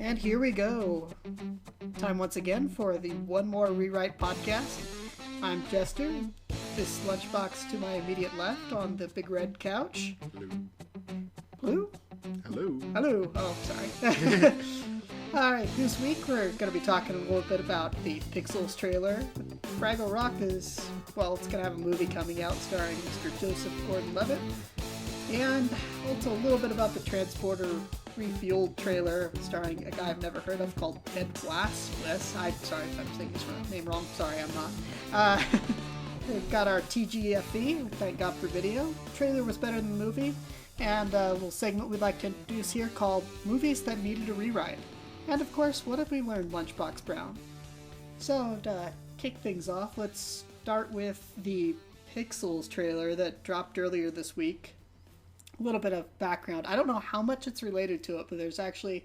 And here we go. Time once again for the One More Rewrite podcast. I'm Jester. This lunchbox to my immediate left on the big red couch. Hello. Blue? Hello. Hello. Oh, sorry. Alright, this week we're going to be talking a little bit about the Pixels trailer. Fraggle Rock is, well, it's going to have a movie coming out starring Mr. Joseph Gordon-Levitt. And also a little bit about the Transporter Refueled trailer starring a guy I've never heard of called Ted Glass. I'm sorry if I'm saying his name wrong. Sorry, I'm not. We've got our TGFV, thank God for video. Trailer was better than the movie. And a little segment we'd like to introduce here called Movies That Needed a Rewrite. And of course, what have we learned, Lunchbox Brown? So, to kick things off, let's start with the Pixels trailer that dropped earlier this week. A little bit of background. I don't know how much it's related to it, but there's actually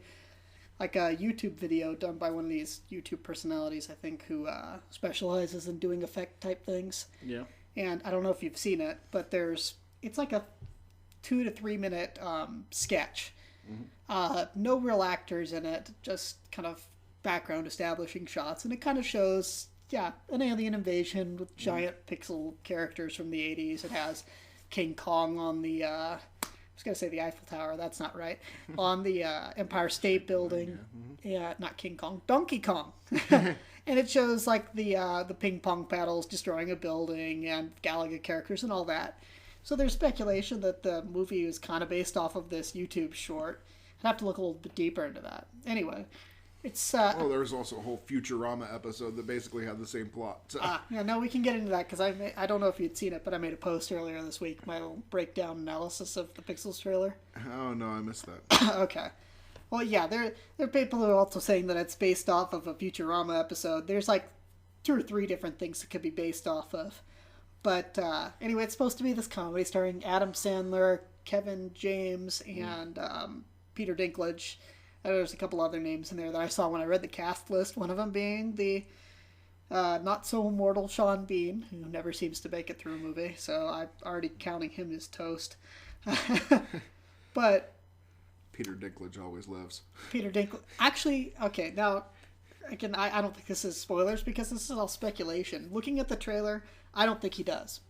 like a YouTube video done by one of these YouTube personalities, I think, who specializes in doing effect type things. Yeah. And I don't know if you've seen it, but it's like a 2 to 3 minute sketch. Mm-hmm. No real actors in it, just kind of background establishing shots, and it kind of shows, an alien invasion with giant pixel characters from the 80s. It has King Kong on the, I was going to say the Eiffel Tower, that's not right, on the Empire State Building. Yeah, not King Kong, Donkey Kong. And it shows like the ping pong paddles destroying a building and Galaga characters and all that. So there's speculation that the movie is kind of based off of this YouTube short. I'd have to look a little bit deeper into that. Anyway, it's... there was also a whole Futurama episode that basically had the same plot. So. No, we can get into that, because I don't know if you'd seen it, but I made a post earlier this week, my little breakdown analysis of the Pixels trailer. Oh, no, I missed that. Okay. Well, yeah, there are people who are also saying that it's based off of a Futurama episode. There's like 2 or 3 different things it could be based off of. But anyway, it's supposed to be this comedy starring Adam Sandler, Kevin James, and Peter Dinklage. There's a couple other names in there that I saw when I read the cast list, one of them being the not-so-immortal Sean Bean, who never seems to make it through a movie, so I'm already counting him as toast. But... Peter Dinklage always lives. Peter Dinklage... Actually, okay, now... Again, I don't think this is spoilers, because this is all speculation. Looking at the trailer, I don't think he does.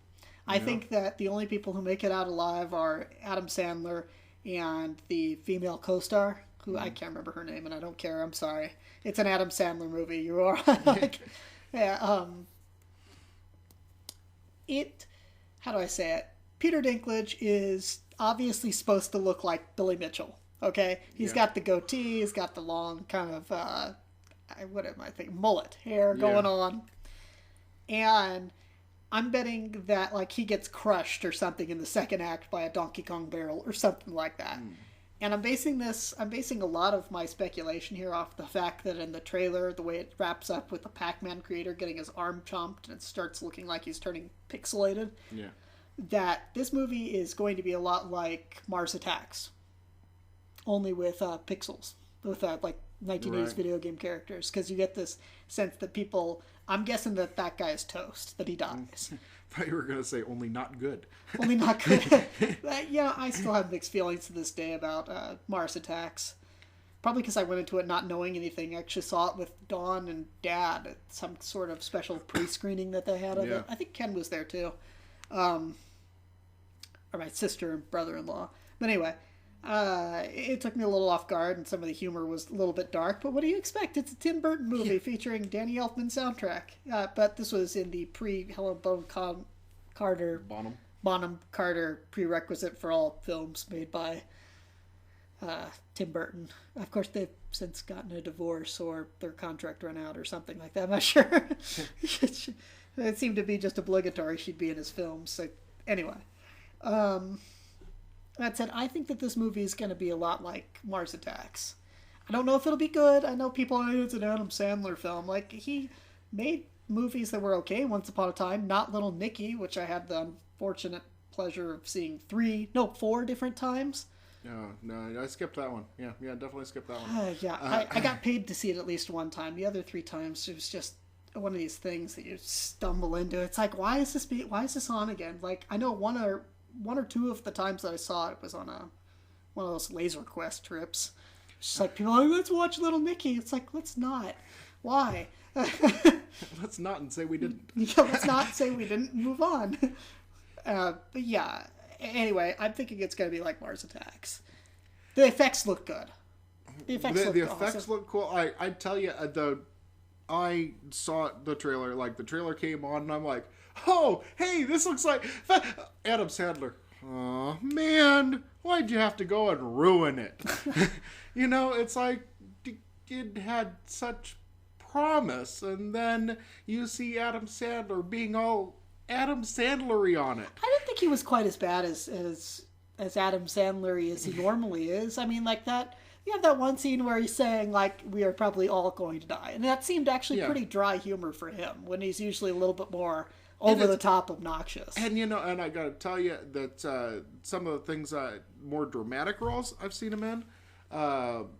I think that the only people who make it out alive are Adam Sandler and the female co-star, who I can't remember her name, and I don't care. I'm sorry. It's an Adam Sandler movie. You are like, how do I say it? Peter Dinklage is obviously supposed to look like Billy Mitchell. Okay, he's got the goatee. He's got the long kind of what am I thinking? Mullet hair going on, and I'm betting that like he gets crushed or something in the second act by a Donkey Kong barrel or something like that. And I'm basing a lot of my speculation here off the fact that in the trailer, the way it wraps up with the Pac-Man creator getting his arm chomped and it starts looking like he's turning pixelated, that this movie is going to be a lot like Mars Attacks, only with pixels, with like 1980s video game characters, because you get this sense that people... I'm guessing that guy is toast, that he dies. I thought you were going to say only not good. Only not good. I still have mixed feelings to this day about Mars Attacks. Probably because I went into it not knowing anything. I actually saw it with Dawn and Dad at some sort of special pre-screening that they had of it. I think Ken was there too. Or my sister and brother-in-law. But anyway... it took me a little off guard, and some of the humor was a little bit dark, but what do you expect? It's a Tim Burton movie featuring Danny Elfman soundtrack. But this was in the pre-Helen Bonham Carter prerequisite for all films made by Tim Burton. Of course, they've since gotten a divorce or their contract run out or something like that. I'm not sure. It seemed to be just obligatory she'd be in his films. So anyway. That said, I think that this movie is going to be a lot like Mars Attacks. I don't know if it'll be good. I know people are, it's an Adam Sandler film. Like, he made movies that were okay once upon a time. Not Little Nicky, which I had the unfortunate pleasure of seeing 4 different times. No, I skipped that one. Yeah, definitely skipped that one. I got paid to see it at least one time. The other 3 times, it was just one of these things that you stumble into. It's like, why is this on again? Like, I know one or 2 of the times that I saw it was on one of those Laser Quest trips. It's like people are like, let's watch Little Nicky. It's like, let's not. Why? Let's not and say we didn't. Yeah, let's not say we didn't. Move on. But yeah. Anyway, I'm thinking it's going to be like Mars Attacks. The effects look good. The effects look cool. I tell you, I saw the trailer. Like, the trailer came on, and I'm like, oh, hey, this looks like Adam Sandler. Oh, man, why'd you have to go and ruin it? You know, it's like, it had such promise, and then you see Adam Sandler being all Adam Sandler-y on it. I didn't think he was quite as bad as Adam Sandler-y as he normally is. I mean, like that. You have that one scene where he's saying, like, we are probably all going to die. And that seemed actually pretty dry humor for him, when he's usually a little bit more over-the-top obnoxious. And, you know, and I gotta tell you that some of the things, more dramatic roles I've seen him in,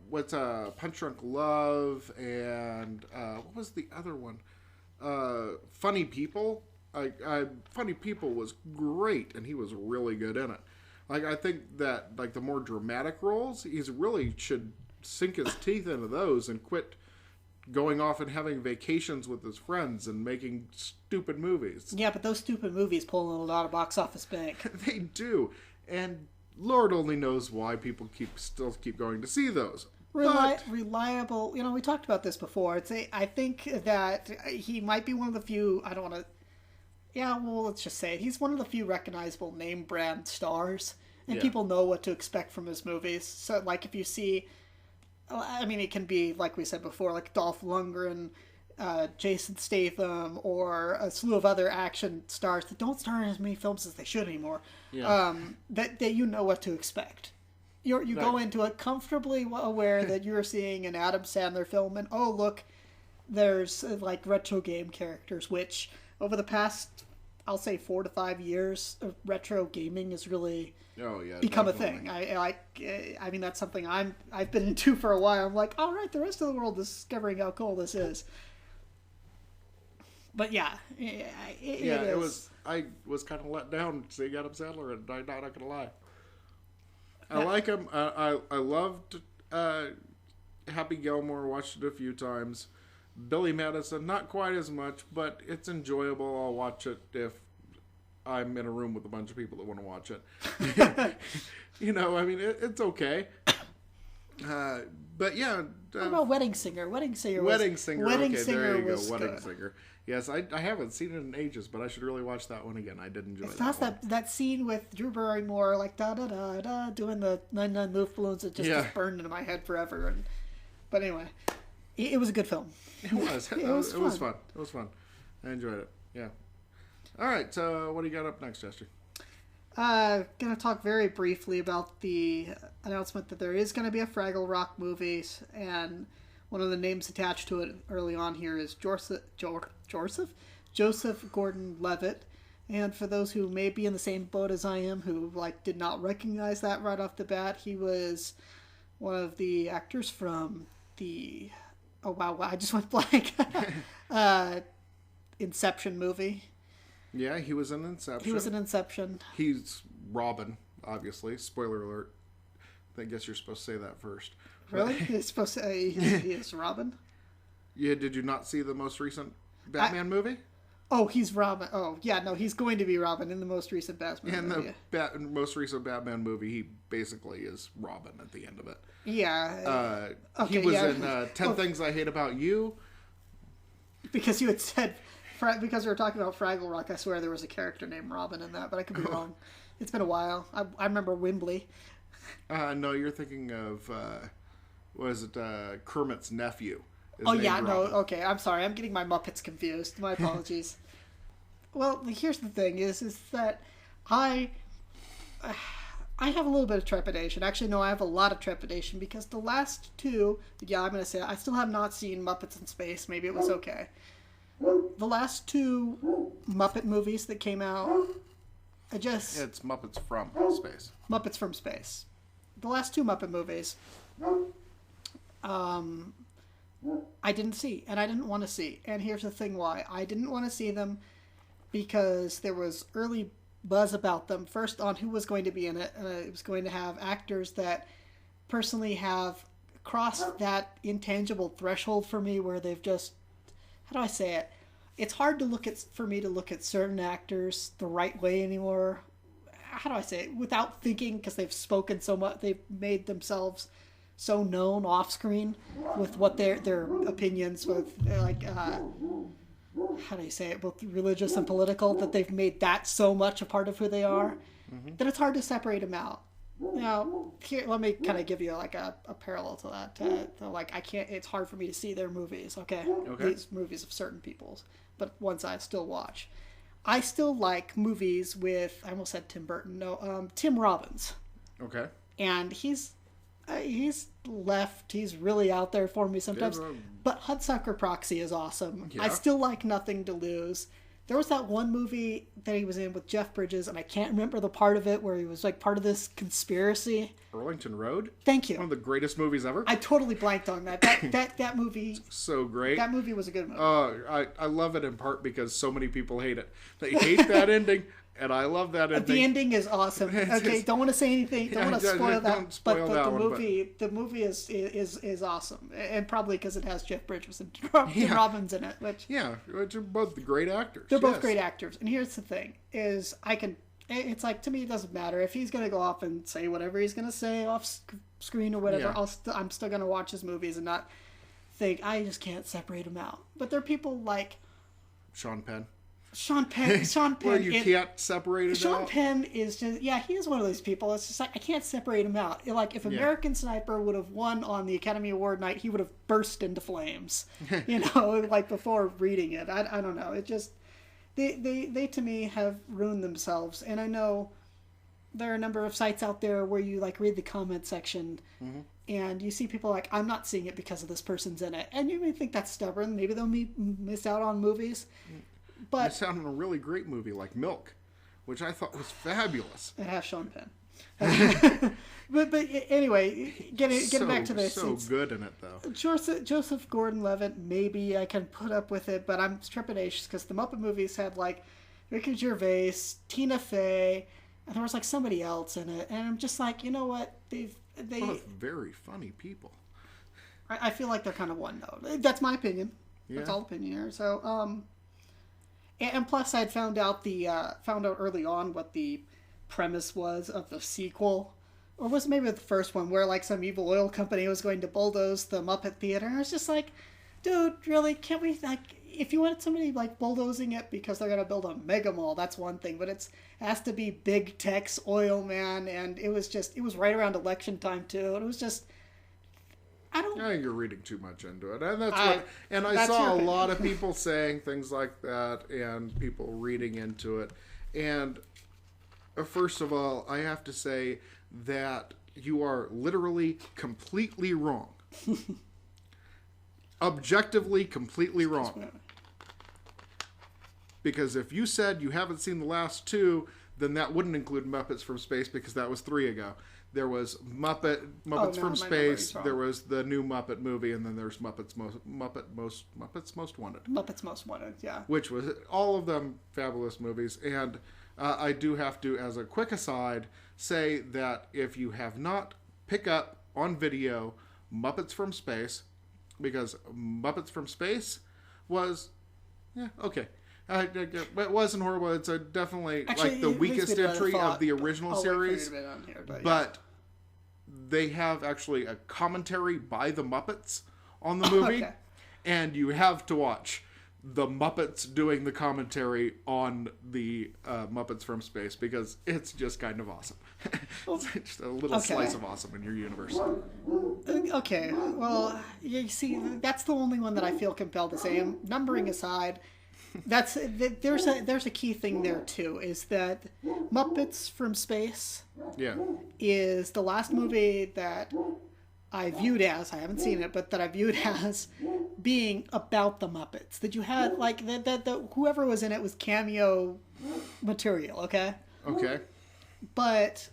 what's Punch Drunk Love, and what was the other one? Funny People. Funny People was great, and he was really good in it. Like, I think that, like, the more dramatic roles, he's really should sink his teeth into those and quit going off and having vacations with his friends and making stupid movies. Yeah, but those stupid movies pull in a lot of box office bank. They do. And Lord only knows why people still keep going to see those. Reliable, you know, we talked about this before. I think that he might be one of the few, I don't want to, yeah, well, let's just say it. He's one of the few recognizable name brand stars, and people know what to expect from his movies. So, like, if you see, I mean, it can be, like we said before, like Dolph Lundgren, Jason Statham, or a slew of other action stars that don't star in as many films as they should anymore, that you know what to expect. You go into it comfortably aware that you're seeing an Adam Sandler film, and, oh, look, there's, like, retro game characters, which... Over the past, I'll say 4 to 5 years, retro gaming has really become definitely a thing. I mean, that's something I've been into for a while. I'm like, all right, the rest of the world is discovering how cool this is. But yeah, it was. I was kind of let down seeing Adam Sandler, and I'm not gonna lie. I like him. I loved Happy Gilmore. Watched it a few times. Billy Madison, not quite as much, but it's enjoyable. I'll watch it if I'm in a room with a bunch of people that want to watch it. You know, I mean, it's okay. But yeah. What about Wedding Singer? Wedding Singer. Okay, there you go. Wedding Singer. Yes, I haven't seen it in ages, but I should really watch that one again. I did enjoy that scene with Drew Barrymore, like da-da-da-da, doing the 99 Moof balloons that just burned into my head forever. But anyway, it was a good film. It was. It was fun. It was fun. I enjoyed it. Yeah. All right. So, what do you got up next, Chester? Gonna talk very briefly about the announcement that there is going to be a Fraggle Rock movie, and one of the names attached to it early on here is Joseph Gordon-Levitt. And for those who may be in the same boat as I am, who did not recognize that right off the bat, he was one of the actors from the I just went blank. Inception movie. Yeah, he was in Inception. He's Robin, obviously. Spoiler alert. I guess you're supposed to say that first. Really? He's supposed to say he is Robin? Yeah, did you not see the most recent Batman movie? Oh, he's Robin. Oh, yeah, no, he's going to be Robin in the most recent Batman movie. In the most recent Batman movie, he basically is Robin at the end of it. Yeah. He was in 10 Things I Hate About You. Because you had said, because we were talking about Fraggle Rock, I swear there was a character named Robin in that, but I could be wrong. It's been a while. I remember Wembley. No, you're thinking of, Kermit's nephew. Okay, I'm sorry. I'm getting my Muppets confused. My apologies. Well, here's the thing, is that I have a little bit of trepidation. Actually, no, I have a lot of trepidation, because the last two, I'm going to say, I still have not seen Muppets in Space. Maybe it was okay. The last two Muppet movies that came out, it's Muppets from Space. Muppets from Space. The last two Muppet movies, I didn't see, and I didn't want to see. And here's the thing why. I didn't want to see them because there was early buzz about them. First, on who was going to be in it. It was going to have actors that personally have crossed that intangible threshold for me where they've just, how do I say it? It's hard for me to look at certain actors the right way anymore. How do I say it? Without thinking, because they've spoken so much, they've made themselves so known off screen with what their opinions, with like, how do you say it? Both religious and political, that they've made that so much a part of who they are, that it's hard to separate them out. Now, here, let me kind of give you like a parallel to that. Like, I can't, it's hard for me to see their movies, okay? These movies of certain people's, but ones I still watch. I still like movies with, I almost said Tim Burton, no, Tim Robbins. Okay. And he's left, he's really out there for me sometimes. Yeah, but Hudsucker Proxy is awesome. Yeah. I still like Nothing to Lose. There was that one movie that he was in with Jeff Bridges, and I can't remember the part of it where he was like part of this conspiracy. Arlington Road? Thank you. One of the greatest movies ever. I totally blanked on that. That movie. So great. That movie was a good movie. I love it in part because so many people hate it. They hate that ending. And I love that ending. The ending is awesome. Okay, don't want to say anything. Don't want to spoil that. But the movie is awesome, and probably because it has Jeff Bridges and Tim Robbins in it. Which are both great actors. They're both great actors. And here's the thing: is it's like, to me, it doesn't matter if he's gonna go off and say whatever he's gonna say off screen or whatever. Yeah. I'm still gonna watch his movies and not think I just can't separate them out. But there are people like Sean Penn. Sean Penn. Where you can't separate it out. Sean Penn is just, he is one of those people. It's just like, I can't separate him out. Like, if American Sniper would have won on the Academy Award night, he would have burst into flames, like before reading it. I don't know. It just, they to me have ruined themselves. And I know there are a number of sites out there where you like read the comment section and you see people like, I'm not seeing it because of this person's in it. And you may think that's stubborn. Maybe they'll miss out on movies. But it sounded a really great movie like Milk, which I thought was fabulous. It has Sean Penn. but anyway, getting back to this. So good in it, though. Joseph Gordon-Levitt, maybe I can put up with it, but I'm trepidatious because the Muppet movies had like Ricky Gervais, Tina Fey, and there was like somebody else in it. And I'm just like, you know what? They both very funny people. I feel like they're kind of one note. That's my opinion. Yeah. That's all opinion here. So, and plus, I'd found out early on what the premise was of the sequel, or was it maybe the first one, where like some evil oil company was going to bulldoze the Muppet Theater. And I was just like, dude, really? Can't we, like, if you wanted somebody like bulldozing it because they're gonna build a mega mall, that's one thing, but it has to be big tech's oil, man. And it was right around election time too, and it was just. I think you're reading too much into it, and I saw a lot of people saying things like that, and people reading into it. And first of all, I have to say that you are literally completely wrong, objectively completely wrong. Because if you said you haven't seen the last two, then that wouldn't include Muppets from Space because that was 3 ago. There was Muppets from Space. There was the new Muppet movie, and then there's Muppets Most Wanted. Muppets Most Wanted, yeah. Which was all of them fabulous movies. And I do have to, as a quick aside, say that if you have not pick up on video Muppets from Space, because Muppets from Space was okay. It wasn't horrible. It's definitely like the weakest entry of the original series. But they have actually a commentary by the Muppets on the movie. Okay. And you have to watch the Muppets doing the commentary on the Muppets from Space because it's just kind of awesome. It's just a little slice of awesome in your universe. Okay. Well, you see, that's the only one that I feel compelled to say. And numbering aside, there's a key thing there too, is that Muppets from Space is the last movie that I viewed as, I haven't seen it, but that I viewed as being about the Muppets. That you had like that whoever was in it was cameo material, okay? Okay. But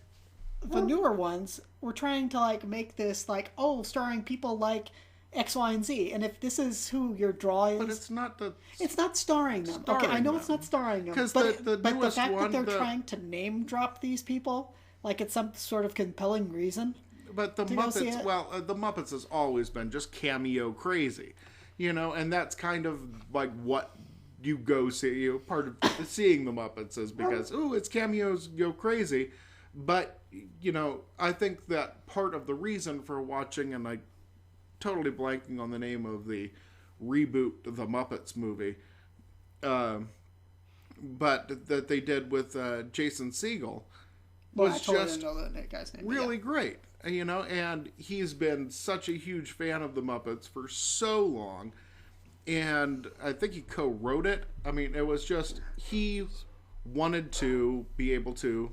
the newer ones were trying to like make this like, starring people like X, Y, and Z. And if this is who your draw is... But it's not starring them. Okay, I know it's not starring them. But the fact that they're trying to name drop these people, like it's some sort of compelling reason. But the Muppets, the Muppets has always been just cameo crazy, and that's kind of like what you go see. Part of seeing the Muppets is because it's cameos go crazy. But I think that part of the reason for watching, and I totally blanking on the name of the reboot of the Muppets movie, but that they did with Jason Segel was just didn't know that guy's name, really great. And he's been such a huge fan of the Muppets for so long. And I think he co-wrote it. I mean, it was just, he wanted to be able to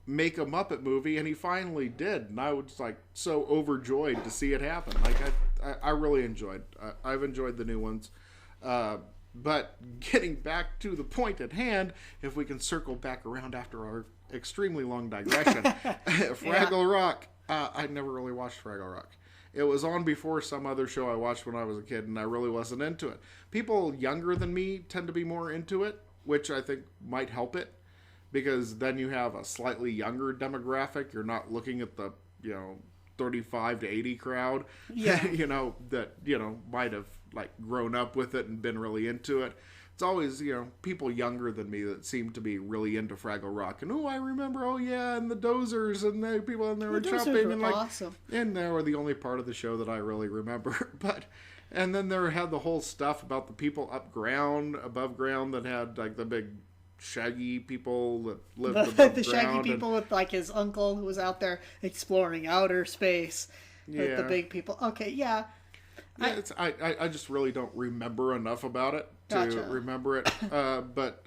make a Muppet movie, and he finally did. And I was like so overjoyed to see it happen. Like, I really enjoyed. I've enjoyed the new ones. But getting back to the point at hand, if we can circle back around after our extremely long digression, Fraggle Rock. I never really watched Fraggle Rock. It was on before some other show I watched when I was a kid, and I really wasn't into it. People younger than me tend to be more into it, which I think might help it, because then you have a slightly younger demographic. You're not looking at the 35 to 80 crowd, that might have like grown up with it and been really into it. It's always people younger than me that seem to be really into Fraggle Rock, and I remember and the Dozers and the people in there were jumping and like awesome. And they were the only part of the show that I really remember. And then there had the whole stuff about the people above ground that had like the big shaggy people that lived above ground. The shaggy people with like his uncle who was out there exploring outer space. With the big people. Okay, yeah. I just really don't remember enough about it to remember it. But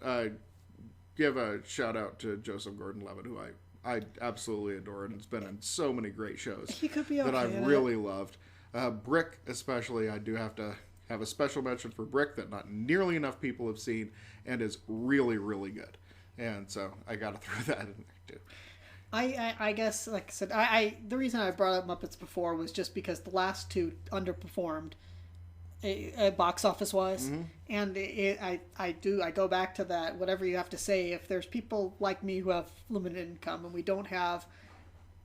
give a shout out to Joseph Gordon-Levitt, who I absolutely adore, and has been in so many great shows he could be that I've really loved. Brick, especially, I do have to have a special mention for Brick that not nearly enough people have seen, and is really, really good. And so I got to throw that in there too. I guess, like I said, the reason I brought up Muppets before was just because the last two underperformed, box office wise, and I go back to that. Whatever you have to say, if there's people like me who have limited income and we don't have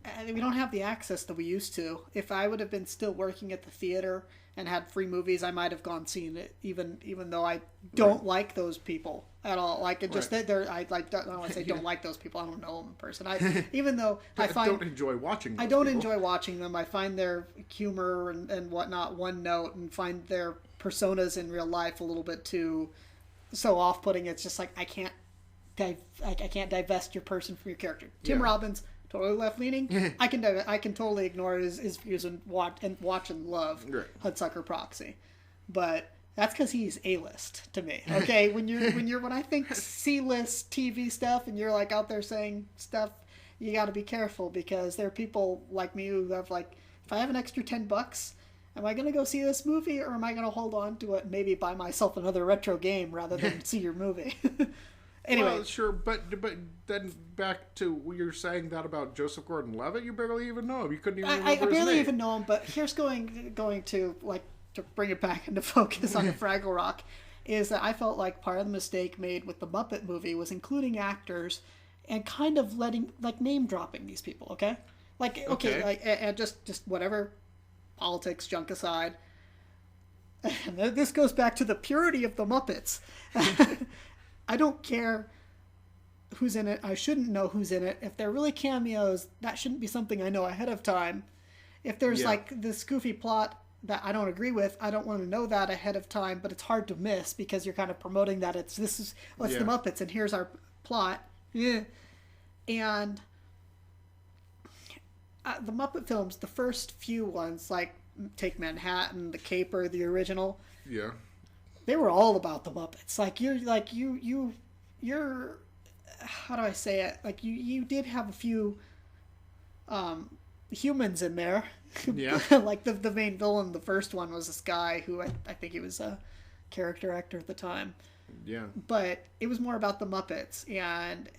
the access that we used to. If I would have been still working at the theater and had free movies, I might have gone seen it, even though I don't like those people at all. Like it just they're I like don't want to say don't like those people. I don't know them in person. I don't enjoy watching. Enjoy watching them. I find their humor and whatnot one note, and find their personas in real life a little bit too so off-putting. It's just like I can't divest your person from your character. Tim Robbins. Totally left-leaning. I can totally ignore his views and watch and love Hudsucker Proxy, but that's because he's A-list to me. Okay, when I think C-list TV stuff and you're like out there saying stuff, you got to be careful, because there are people like me who have like, if I have an extra $10, am I going to go see this movie, or am I going to hold on to it and maybe buy myself another retro game rather than see your movie? Anyway. Well, sure, but then back to when you're saying that about Joseph Gordon-Levitt, you barely even know him. You couldn't even remember his name. I barely even know him, but here's going to like to bring it back into focus on the Fraggle Rock, is that I felt like part of the mistake made with the Muppet movie was including actors and kind of letting like name dropping these people. Okay, and just whatever politics junk aside. And this goes back to the purity of the Muppets. I don't care who's in it. I shouldn't know who's in it. If they're really cameos, that shouldn't be something I know ahead of time. If there's like this goofy plot that I don't agree with, I don't want to know that ahead of time, but it's hard to miss because you're kind of promoting that it's the Muppets and here's our plot. Yeah. And the Muppet films, the first few ones, like take Manhattan, The Caper, the original. Yeah. They were all about the Muppets. You're how do I say it? Like you did have a few humans in there. Yeah. Like the main villain, the first one was this guy who I think he was a character actor at the time. Yeah. But it was more about the Muppets, and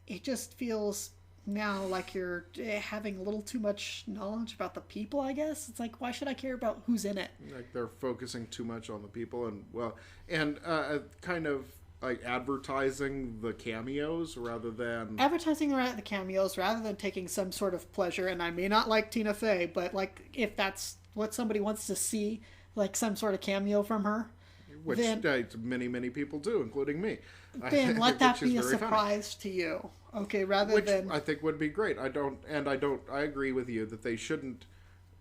it just feels now like you're having a little too much knowledge about the people, I guess. It's like, why should I care about who's in it? Like they're focusing too much on the people, and kind of like advertising the cameos rather than advertising around the cameos rather than taking some sort of pleasure. And I may not like Tina Fey, but like if that's what somebody wants to see, like some sort of cameo from her, which then, many people do, including me. Then let that be a surprise to you, okay? Which I think would be great. I agree with you that they shouldn't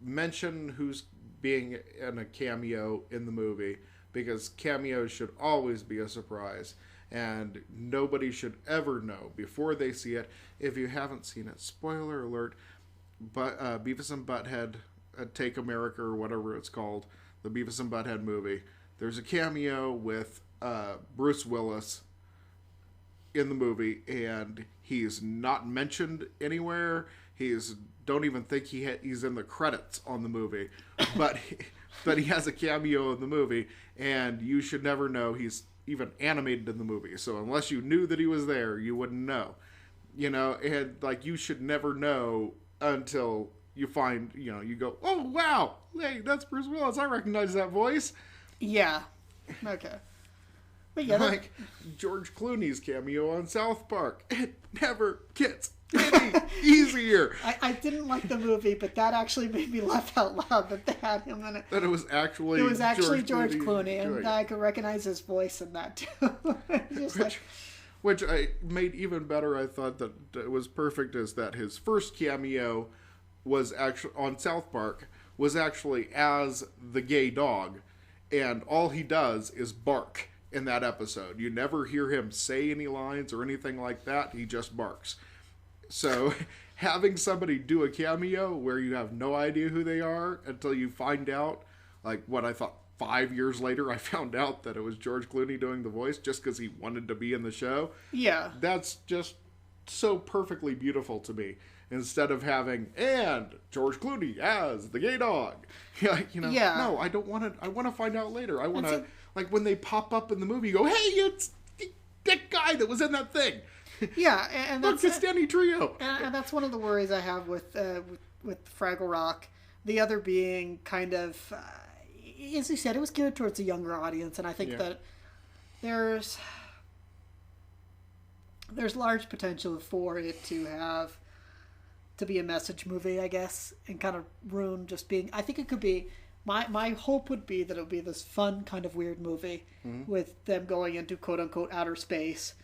mention who's being in a cameo in the movie, because cameos should always be a surprise, and nobody should ever know before they see it. If you haven't seen it, spoiler alert, but Beavis and Butthead Take America, or whatever it's called, the Beavis and Butthead movie, there's a cameo with Bruce Willis in the movie, and he's not mentioned anywhere. Don't even think he's in the credits on the movie, but he has a cameo in the movie, and you should never know he's even animated in the movie. So unless you knew that he was there, you wouldn't know. And like you should never know until you find, you go, oh wow, hey, that's Bruce Willis. I recognize that voice. Yeah. Okay. But yeah, like George Clooney's cameo on South Park. It never gets any easier. I didn't like the movie, but that actually made me laugh out loud that they had him in it. That it was actually George Clooney, and I could recognize his voice in that too. Which I made even better. I thought that it was perfect is that his first cameo was actually on South Park was actually as the gay dog, and all he does is bark in that episode. You never hear him say any lines or anything like that. He just barks. So having somebody do a cameo where you have no idea who they are until you find out, like what I thought 5 years later, I found out that it was George Clooney doing the voice just because he wanted to be in the show. Yeah. That's just so perfectly beautiful to me. Instead of having, and George Clooney as the gay dog. Yeah. No, I don't want to. I want to find out later. I want to, like when they pop up in the movie, you go, hey, it's that guy that was in that thing. Yeah, and that's look, it's Danny Trio. And that's one of the worries I have with Fraggle Rock. The other being kind of, as you said, it was geared towards a younger audience, and I think that there's large potential for it to be a message movie, I guess, and kind of ruin just being. I think it could be. My hope would be that it would be this fun kind of weird movie with them going into quote unquote outer space.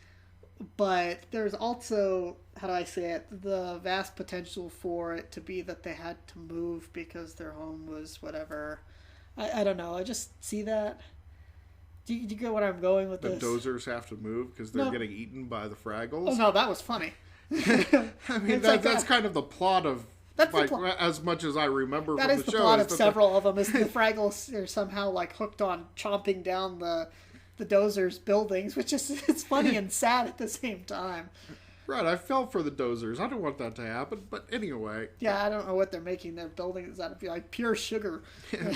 But there's also, how do I say it, the vast potential for it to be that they had to move because their home was whatever. I don't know. I just see that. Do you get what I'm going with this? The dozers have to move because they're getting eaten by the Fraggles? Oh, no, that was funny. I mean, that's kind of the plot of... as much as I remember from the show. That is the plot of several of them, is the Fraggles are somehow like hooked on chomping down the dozers' buildings, which is it's funny and sad at the same time. Right, I felt for the dozers. I don't want that to happen, but anyway. Yeah, I don't know what they're making their buildings out of, like pure sugar. Yeah,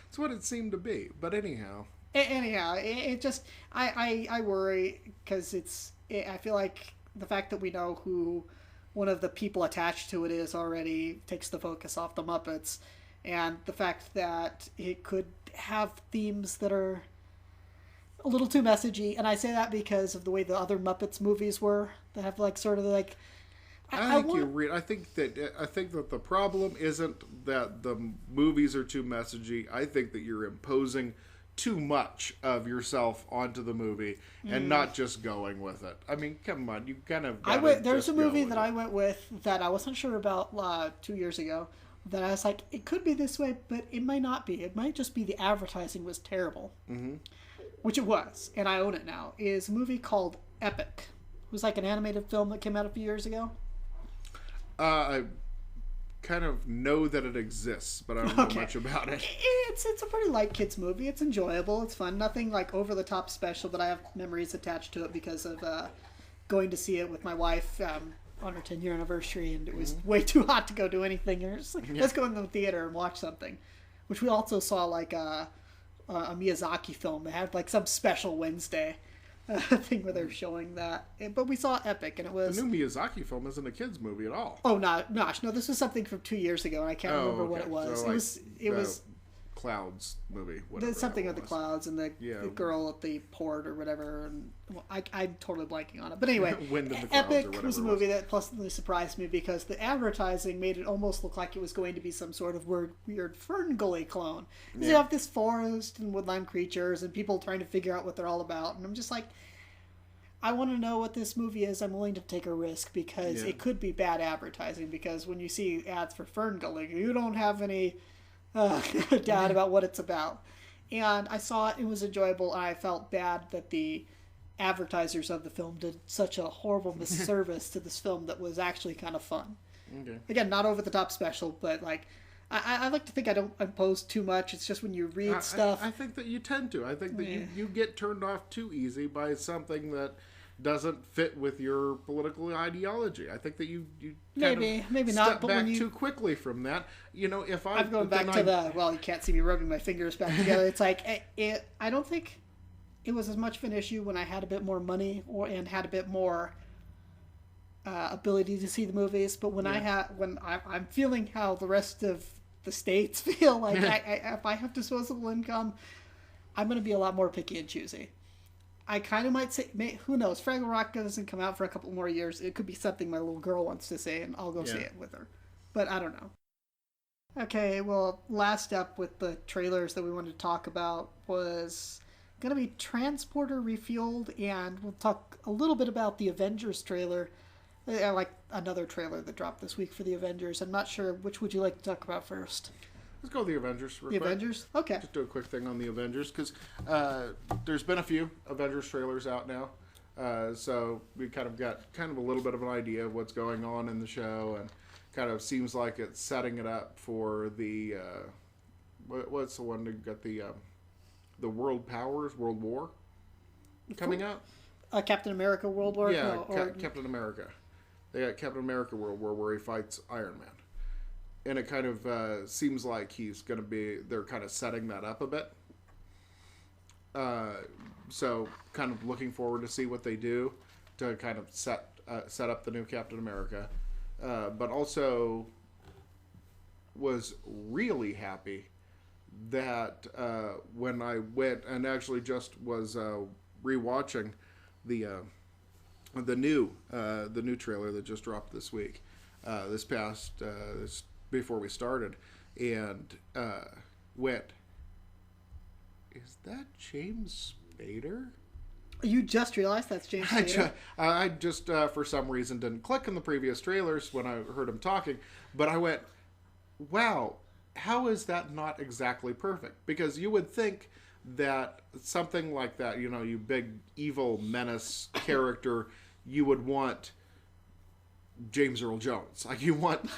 it's what it seemed to be, but anyhow. It just, I worry, because I feel like the fact that we know who one of the people attached to it is already takes the focus off the Muppets, and the fact that it could have themes that are a little too messagey, and I say that because of the way the other Muppets movies were, that have like sort of like. I think that the problem isn't that the movies are too messagey. I think that you're imposing too much of yourself onto the movie and not just going with it. I mean, come on, you kind of. There's a movie that I went with that I wasn't sure about 2 years ago. That I was like, it could be this way, but it might not be. It might just be the advertising was terrible. Mm-hmm. Which it was, and I own it now, is a movie called Epic. It was like an animated film that came out a few years ago. I kind of know that it exists, but I don't know much about it. It's a pretty light kids movie. It's enjoyable. It's fun. Nothing like over the top special, but I have memories attached to it because of going to see it with my wife on her 10-year anniversary, and it was way too hot to go do anything. Let's go in the theater and watch something. Which we also saw like a Miyazaki film. They had like some special Wednesday thing where they're showing that. But we saw Epic, and it was... The new Miyazaki film isn't a kid's movie at all. Oh, no, gosh, no, this was something from 2 years ago, and I can't remember what it was. So, It was clouds movie. Whatever There's something that with the was. clouds and the girl at the port or whatever. And I'm totally blanking on it. But anyway, Wind in the Clouds Epic or whatever was a it movie that pleasantly surprised me because the advertising made it almost look like it was going to be some sort of weird Fern Gully clone. Because you have this forest and woodland creatures and people trying to figure out what they're all about. And I'm just like, I want to know what this movie is. I'm willing to take a risk because it could be bad advertising. Because when you see ads for Fern Gully, you don't have any doubt about what it's about. And I saw it. It was enjoyable. And I felt bad that the advertisers of the film did such a horrible misservice to this film that was actually kind of fun. Okay. Again, not over the top special, but like I like to think I don't impose too much. It's just when you read stuff. I think that you tend to. I think that you get turned off too easy by something that doesn't fit with your political ideology. I think that you maybe step not, but back when you too quickly from that. You know, if I'm going back to the you can't see me rubbing my fingers back together. It's like I don't think it was as much of an issue when I had a bit more money and had a bit more ability to see the movies. But when I'm feeling how the rest of the states feel, like if I have disposable income, I'm going to be a lot more picky and choosy. I kind of might say, who knows? Fraggle Rock doesn't come out for a couple more years. It could be something my little girl wants to see, and I'll go see it with her. But I don't know. Okay, well, last up with the trailers that we wanted to talk about was going to be Transporter Refueled, and we'll talk a little bit about the Avengers trailer. Like another trailer that dropped this week for the Avengers. I'm not sure, which would you like to talk about first? Let's go with the Avengers. The Avengers? Okay. Just do a quick thing on the Avengers, because there's been a few Avengers trailers out now. So we kind of got a little bit of an idea of what's going on in the show, and kind of seems like it's setting it up for the what's the one that got the World War coming out? Captain America World War? Yeah, Captain America. They got Captain America World War where he fights Iron Man. And it kind of seems like he's going to be... They're kind of setting that up a bit. So kind of looking forward to see what they do to kind of set up the new Captain America. But also was really happy that when I went and actually just was rewatching the new trailer that just dropped this week, before we started, and went, is that James Spader? You just realized that's James Spader? I just for some reason didn't click in the previous trailers when I heard him talking, but I went, wow, how is that not exactly perfect? Because you would think that something like that, you big evil menace character, you would want James Earl Jones. Like, you want,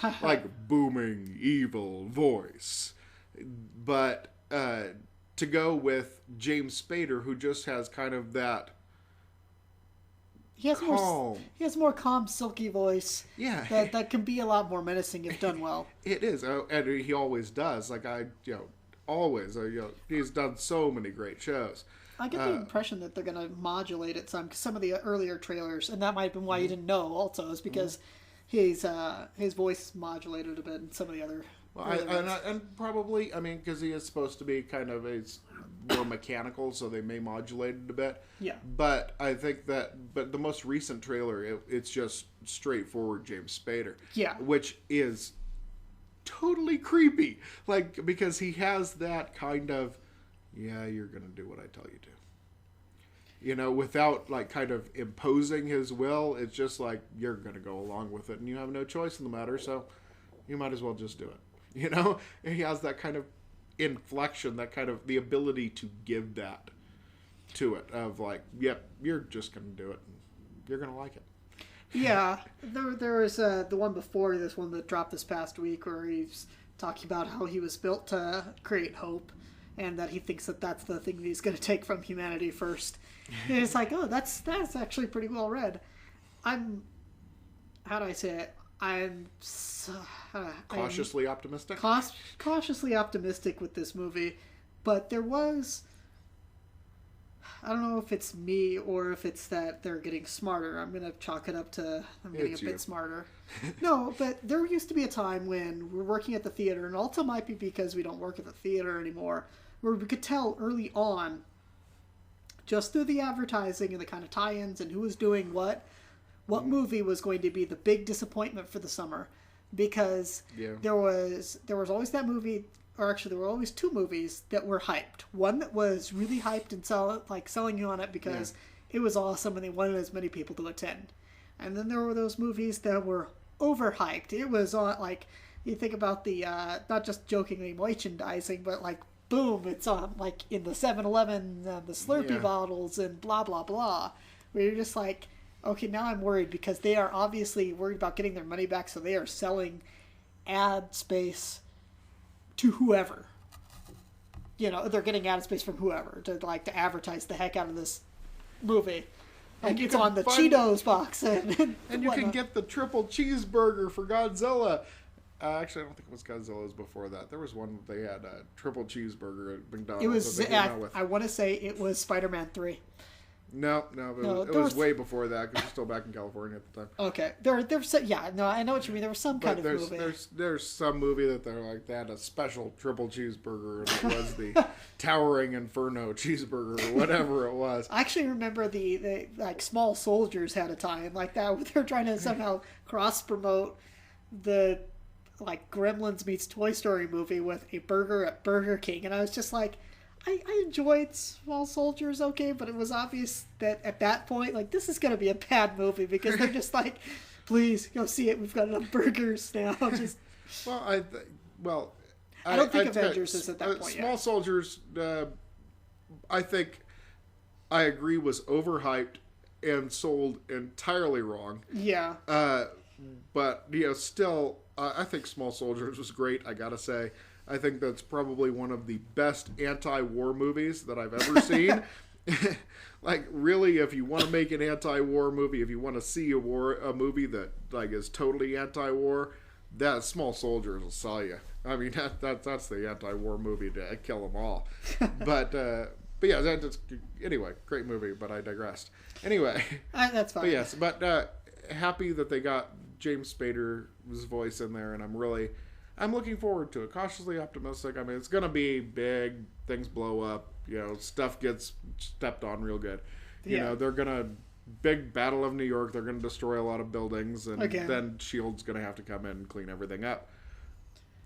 booming, evil voice. But to go with James Spader, who just has kind of that he has more calm, silky voice. Yeah. That can be a lot more menacing if done well. It is. And he always does. He's done so many great shows. I get the impression that they're going to modulate it some of the earlier trailers, and that might have been why you didn't know also, is because his voice is modulated a bit in some of the other... Well, and probably, because he is supposed to be kind of more mechanical, so they may modulate it a bit. Yeah. But I think but the most recent trailer, it's just straightforward James Spader. Yeah. Which is totally creepy. Because he has that kind of, you're going to do what I tell you to. Without, kind of imposing his will. It's just you're going to go along with it, and you have no choice in the matter, so you might as well just do it. And he has that kind of inflection, that kind of the ability to give that to it of yep, you're just going to do it, and you're going to like it. Yeah, there was the one before this one that dropped this past week where he's talking about how he was built to create hope, and that he thinks that that's the thing that he's going to take from humanity first. And it's that's actually pretty well read. How do I say it? I'm cautiously optimistic. Cautiously optimistic with this movie, but there was I don't know if it's me or if it's that they're getting smarter. I'm going to chalk it up to I'm getting a bit smarter. No, but there used to be a time when we're working at the theater, and also might be because we don't work at the theater anymore, where we could tell early on, just through the advertising and the kind of tie-ins and who was doing what movie was going to be the big disappointment for the summer. Because there was always that movie, or actually there were always two movies that were hyped. One that was really hyped and selling you on it because it was awesome and they wanted as many people to attend. And then there were those movies that were overhyped. It was on, like, you think about the, not just jokingly merchandising, but like, boom, it's on, like, in the 7-Eleven, the Slurpee bottles and blah, blah, blah. Where you're just like, okay, now I'm worried because they are obviously worried about getting their money back, so they are selling ad space to whoever. You know, they're getting ad space from whoever to advertise the heck out of this movie. Like, it's on the Cheetos box. And you can get the triple cheeseburger for Godzilla. Actually, I don't think it was Godzilla's before that. There was one they had a triple cheeseburger at McDonald's. It was, I want to say it was Spider-Man 3. No, it was way before that because we're still back in California at the time. Okay, there's I know what you mean. There was some kind of movie. There's some movie that they had a special triple cheeseburger, and it was the Towering Inferno cheeseburger or whatever it was. I actually remember the like Small Soldiers had a time like that where they're trying to somehow cross promote the like Gremlins meets Toy Story movie with a burger at Burger King, and I was just like, I enjoyed Small Soldiers, okay, but it was obvious that at that point, like, this is going to be a bad movie because they're just like, please, go see it. We've got enough burgers now. Just... I don't think Avengers is at that point Small yet. Soldiers, I think, I agree, was overhyped and sold entirely wrong. Yeah. But, still, I think Small Soldiers was great, I gotta say. I think that's probably one of the best anti-war movies that I've ever seen. Like, really, if you want to make an anti-war movie, if you want to see a movie that like is totally anti-war, that Small Soldiers will sell you. I mean, that's the anti-war movie to kill them all. But yeah, anyway, great movie. But I digressed. Anyway, that's fine. But yes, happy that they got James Spader's voice in there, and I'm looking forward to it. Cautiously optimistic. I mean, it's going to be big. Things blow up. Stuff gets stepped on real good. They're going to... Big Battle of New York. They're going to destroy a lot of buildings. And then S.H.I.E.L.D.'s going to have to come in and clean everything up.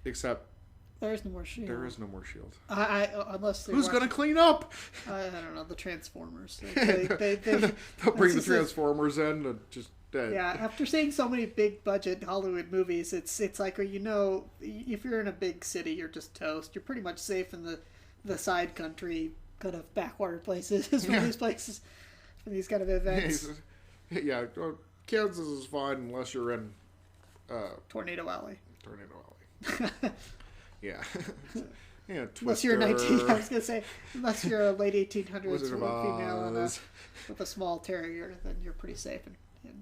Except... There is no more S.H.I.E.L.D. There is no more S.H.I.E.L.D. Unless Who's going to clean up? I don't know. The Transformers. They'll bring the Transformers in and just... Yeah, after seeing so many big budget Hollywood movies, it's like, if you're in a big city, you're just toast. You're pretty much safe in the side country kind of backwater places for these places, for these kind of events. Yeah, Kansas is fine unless you're in Tornado Alley. Yeah. Yeah, unless you're I was gonna say, unless you're a late 1800s female with a small terrier, then you're pretty safe.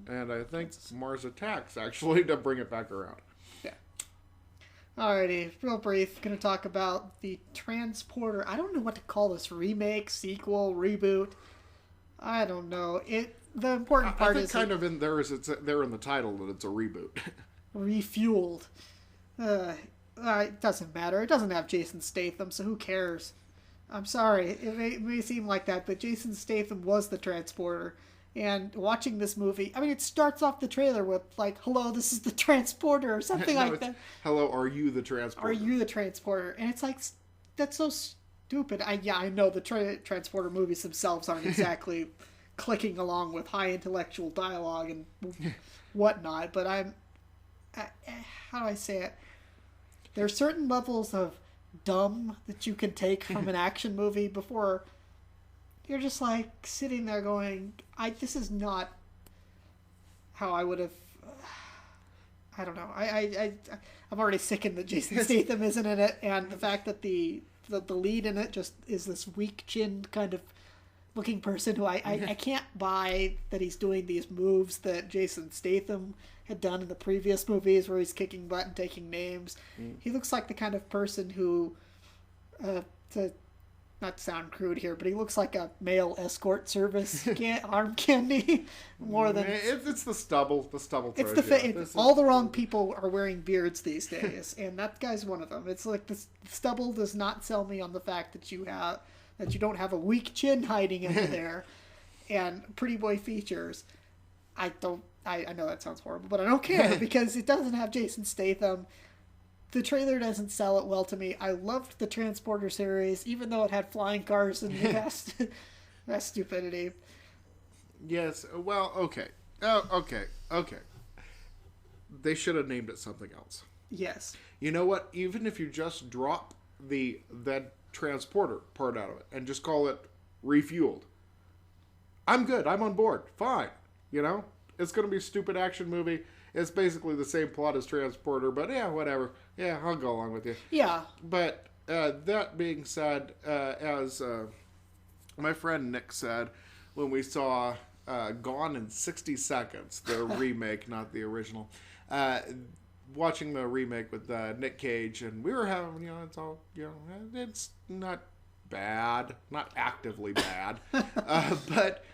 And I think Mars Attacks, actually, to bring it back around. Yeah. Alrighty, real brief. Going to talk about the Transporter. I don't know what to call this. Remake, sequel, reboot. I don't know. The important part is... kind of in there is it's there in the title that it's a reboot. Refueled. It doesn't matter. It doesn't have Jason Statham, so who cares? I'm sorry. It may seem like that, but Jason Statham was the Transporter. And watching this movie, I mean, it starts off the trailer with, like, hello, this is the Transporter, or something like that. Hello, are you the Transporter? Are you the Transporter? And it's like, that's so stupid. I know the Transporter movies themselves aren't exactly clicking along with high intellectual dialogue and whatnot, but how do I say it? There are certain levels of dumb that you can take from an action movie before... You're just like sitting there going, this is not how I would have. I don't know. I'm already sickened that Jason Statham isn't in it, and the fact that the lead in it just is this weak-chinned kind of looking person who I can't buy that he's doing these moves that Jason Statham had done in the previous movies where he's kicking butt and taking names. He looks like the kind of person who not to sound crude here, but he looks like a male escort service arm candy more than it's the stubble. The stubble. It's the all the wrong people are wearing beards these days, and that guy's one of them. It's like the stubble does not sell me on the fact that you don't have a weak chin hiding under there, and pretty boy features. I know that sounds horrible, but I don't care because it doesn't have Jason Statham. The trailer doesn't sell it well to me. I loved the Transporter series, even though it had flying cars and vast stupidity. Yes, well, okay. Oh, okay. They should have named it something else. Yes. You know what? Even if you just drop that Transporter part out of it and just call it Refueled, I'm good. I'm on board. Fine. You know? It's going to be a stupid action movie. It's basically the same plot as Transporter, but yeah, whatever. Yeah, I'll go along with you. Yeah. But that being said, as my friend Nick said, when we saw Gone in 60 Seconds, the remake, not the original, watching the remake with Nick Cage, and we were having, it's all, it's not bad, not actively bad, but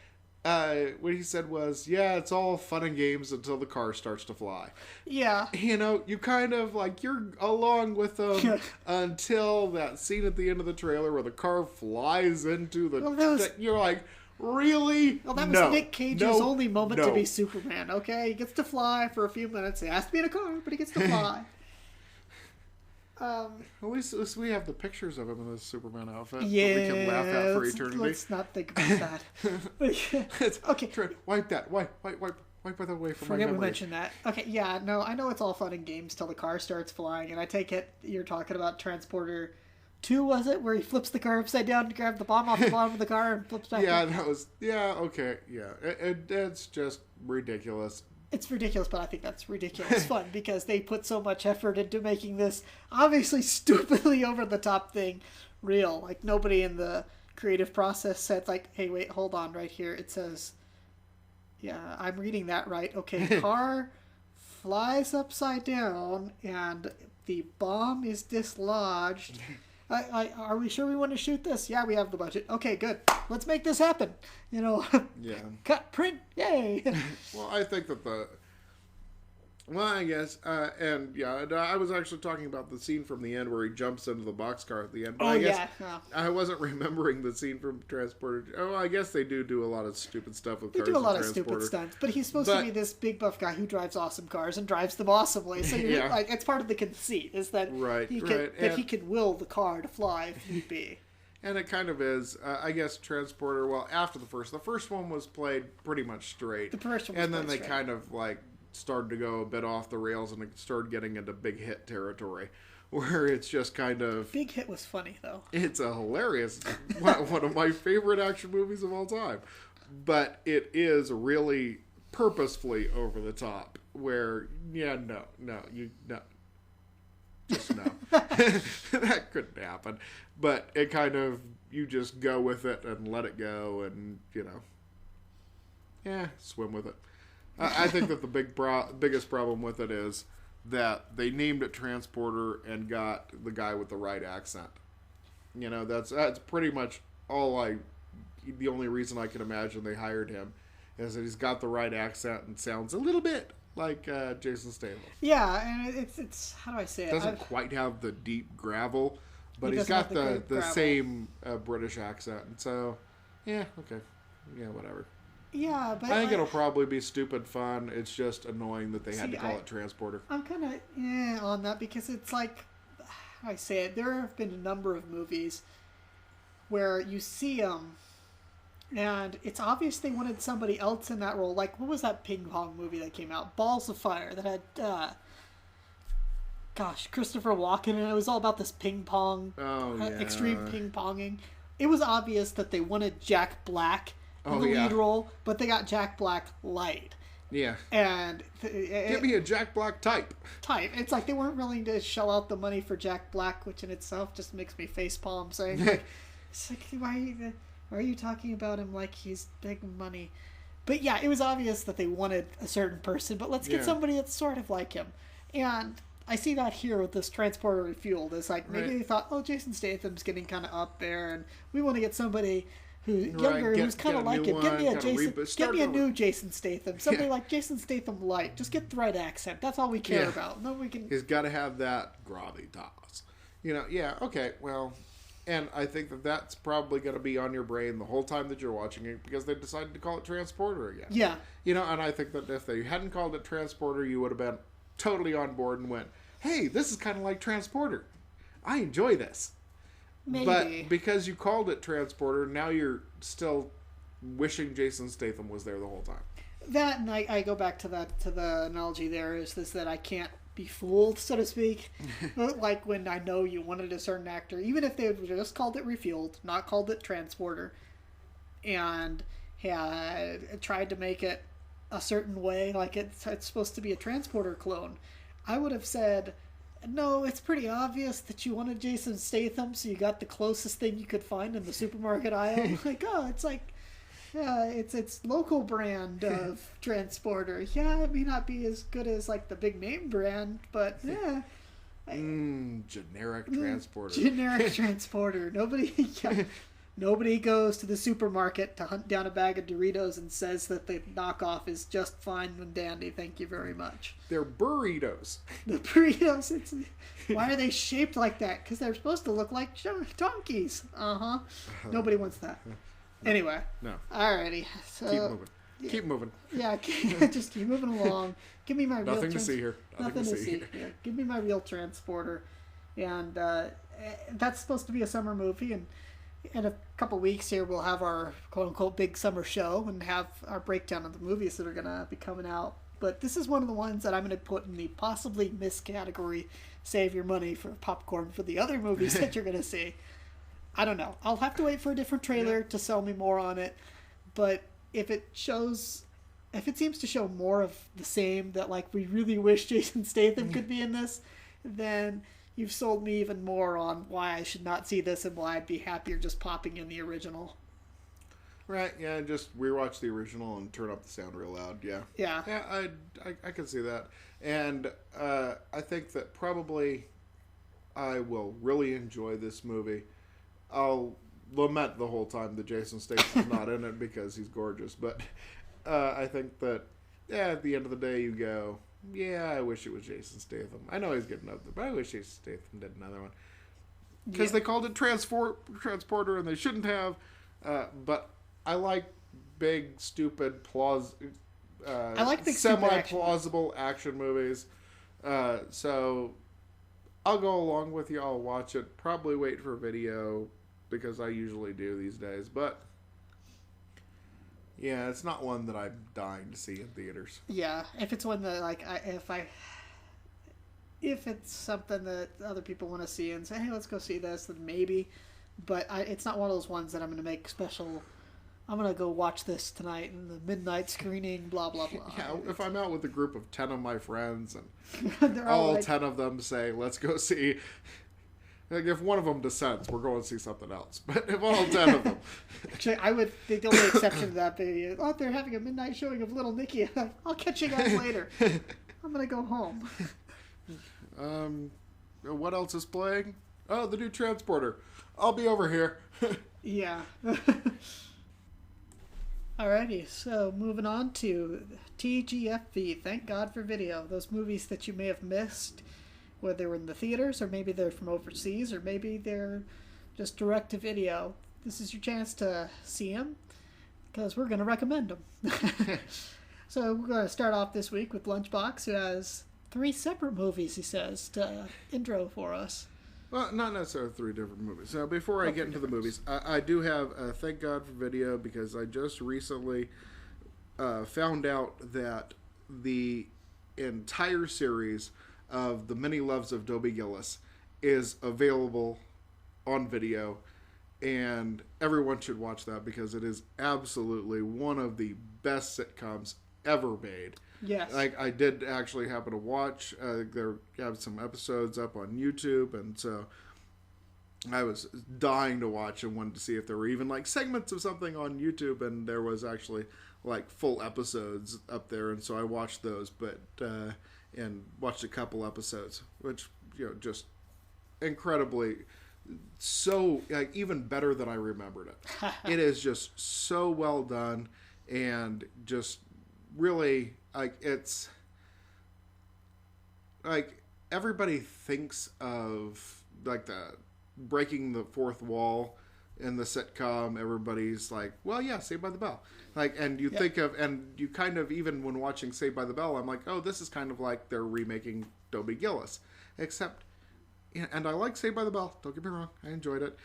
what he said was, it's all fun and games until the car starts to fly. Yeah. You kind of, you're along with them until that scene at the end of the trailer where the car flies into the... You're like, really? Well, that was Nick Cage's only moment to be Superman, okay? He gets to fly for a few minutes. He has to be in a car, but he gets to fly. At least we have the pictures of him in the Superman outfit that we can laugh at for eternity. Let's not think about that. Okay. Wipe that. Wipe that away from my memory. Forget we mentioned that. Okay, yeah, no, I know it's all fun and games till the car starts flying, and I take it you're talking about Transporter 2, was it? Where he flips the car upside down to grab the bomb off the bottom of the car and flips back in? Okay, yeah. It's just ridiculous. It's ridiculous, but I think that's ridiculous fun because they put so much effort into making this obviously stupidly over-the-top thing real. Like, nobody in the creative process said, hey, wait, hold on right here. It says, I'm reading that right. Okay, car flies upside down and the bomb is dislodged. Are we sure we want to shoot this? Yeah, we have the budget. Okay, good. Let's make this happen. Yeah. Cut, print, yay. Well, I think that I guess, I was actually talking about the scene from the end where he jumps into the boxcar at the end. But I guess I wasn't remembering the scene from Transporter. Oh, I guess they do a lot of stupid stuff with cars. They do a lot of stupid stunts, but he's supposed to be this big buff guy who drives awesome cars and drives them awesomely. So it's part of the conceit is that he can will the car to fly if need be. And it kind of is, I guess, Transporter. Well, after the first one was played pretty much straight. The first one was and then they straight. kind of started to go a bit off the rails and it started getting into big hit territory where it's just kind of... Big Hit was funny, though. It's a hilarious... one of my favorite action movies of all time. But it is really purposefully over the top where, no. Just no. That couldn't happen. But it kind of... You just go with it and let it go and, swim with it. I think that the biggest problem with it is that they named it Transporter and got the guy with the right accent. That's pretty much the only reason I can imagine they hired him is that he's got the right accent and sounds a little bit like Jason Statham. Yeah, and it's how do I say it? Doesn't quite have the deep gravel, but he's got the same British accent. And so, whatever. Yeah, but I think it'll probably be stupid fun. It's just annoying that they had to call it Transporter. I'm kind of on that because it's like, how I say it, there have been a number of movies where you see them and it's obvious they wanted somebody else in that role. Like, what was that ping pong movie that came out? Balls of Fire, that had, Christopher Walken, and it was all about this ping pong, extreme ping ponging. It was obvious that they wanted Jack Black in the lead role, but they got Jack Black light. Yeah. And give me a Jack Black type. It's like they weren't willing to shell out the money for Jack Black, which in itself just makes me facepalm saying, it's like, why are you talking about him like he's big money? But yeah, it was obvious that they wanted a certain person, but let's get somebody that's sort of like him. And I see that here with this Transporter Refueled. It's like maybe they thought, oh, Jason Statham's getting kind of up there, and we want to get somebody who's younger, who's kind of like it. Give me a new Jason Statham, somebody like Jason Statham light. Just get the right accent. That's all we care about. No, we can. He's got to have that gravitas. Okay, well, and I think that's probably going to be on your brain the whole time that you're watching it because they decided to call it Transporter again. Yeah. And I think that if they hadn't called it Transporter, you would have been totally on board and went, hey, this is kind of like Transporter. I enjoy this. Maybe. But because you called it Transporter, now you're still wishing Jason Statham was there the whole time. That, and I go back to the analogy there, is this that I can't be fooled, so to speak. Like when I know you wanted a certain actor, even if they had just called it Refueled, not called it Transporter, and had tried to make it a certain way, like it's supposed to be a Transporter clone, I would have said, no, it's pretty obvious that you wanted Jason Statham, so you got the closest thing you could find in the supermarket aisle. Like, oh, it's like, it's local brand of Transporter. Yeah, it may not be as good as like the big name brand, but yeah. Generic Transporter. Generic Transporter. Nobody goes to the supermarket to hunt down a bag of Doritos and says that the knockoff is just fine and dandy. Thank you very much. They're burritos. The burritos. Why are they shaped like that? Because they're supposed to look like donkeys. Nobody wants that. Anyway. No. Alrighty. So, Keep moving. Yeah, just keep moving along. Give me my real... Nothing to see here. Nothing to see. Yeah, give me my real Transporter. And that's supposed to be a summer movie, and in a couple weeks here we'll have our quote-unquote big summer show and have our breakdown of the movies that are going to be coming out. But this is one of the ones that I'm going to put in the possibly missed category. Save your money for popcorn for the other movies that you're going to see. I don't know. I'll have to wait for a different trailer to sell me more on it. But if it seems to show more of the same, that like we really wish Jason Statham could be in this, then you've sold me even more on why I should not see this and why I'd be happier just popping in the original. Right, yeah, just rewatch the original and turn up the sound real loud, yeah. Yeah. Yeah, I can see that. And I think that probably I will really enjoy this movie. I'll lament the whole time that Jason Statham's not in it because he's gorgeous, but I think that, at the end of the day you go, yeah, I wish it was Jason Statham. I know he's getting up there, but I wish Jason Statham did another one. Because they called it Transporter, and they shouldn't have. But I like big, stupid, I like big, semi-plausible action movies. So I'll go along with you. I'll watch it. Probably wait for video, because I usually do these days. But yeah, it's not one that I'm dying to see in theaters. Yeah, if it's one that like if it's something that other people want to see and say, hey, let's go see this, then maybe. But it's not one of those ones that I'm going to make special. I'm going to go watch this tonight in the midnight screening, blah, blah, blah. Yeah, if I'm out with a group of 10 of my friends and all like, 10 of them say, let's go see... Like, if one of them dissents, we're going to see something else. But if all 10 of them... Actually, the only exception to that, they're having a midnight showing of Little Nicky. I'll catch you guys later. I'm going to go home. What else is playing? Oh, the new Transporter. I'll be over here. Yeah. Alrighty, so moving on to TGFV. Thank God for video. Those movies that you may have missed, whether they were in the theaters, or maybe they're from overseas, or maybe they're just direct to video. This is your chance to see them, because we're going to recommend them. So we're going to start off this week with Lunchbox, who has 3 separate movies, he says, to intro for us. Well, not necessarily 3 different movies. So before I get into the movies, I do have Thank God for Video, because I just recently found out that the entire series of The Many Loves of Dobie Gillis is available on video, and everyone should watch that because it is absolutely one of the best sitcoms ever made. Yes. Like, I did actually happen to watch, there have some episodes up on YouTube, and so I was dying to watch and wanted to see if there were even like segments of something on YouTube, and there was actually like full episodes up there, and so I watched those. But and watched a couple episodes, which, just incredibly, so, like, even better than I remembered it. It is just so well done, and just really, like, it's, like, everybody thinks of, like, the breaking the fourth wall in the sitcom. Everybody's like, well, yeah, Saved by the Bell. Like, and you think of, and you kind of, even when watching Saved by the Bell, I'm like, oh, this is kind of like they're remaking Dobie Gillis. Except, and I like Saved by the Bell, don't get me wrong, I enjoyed it.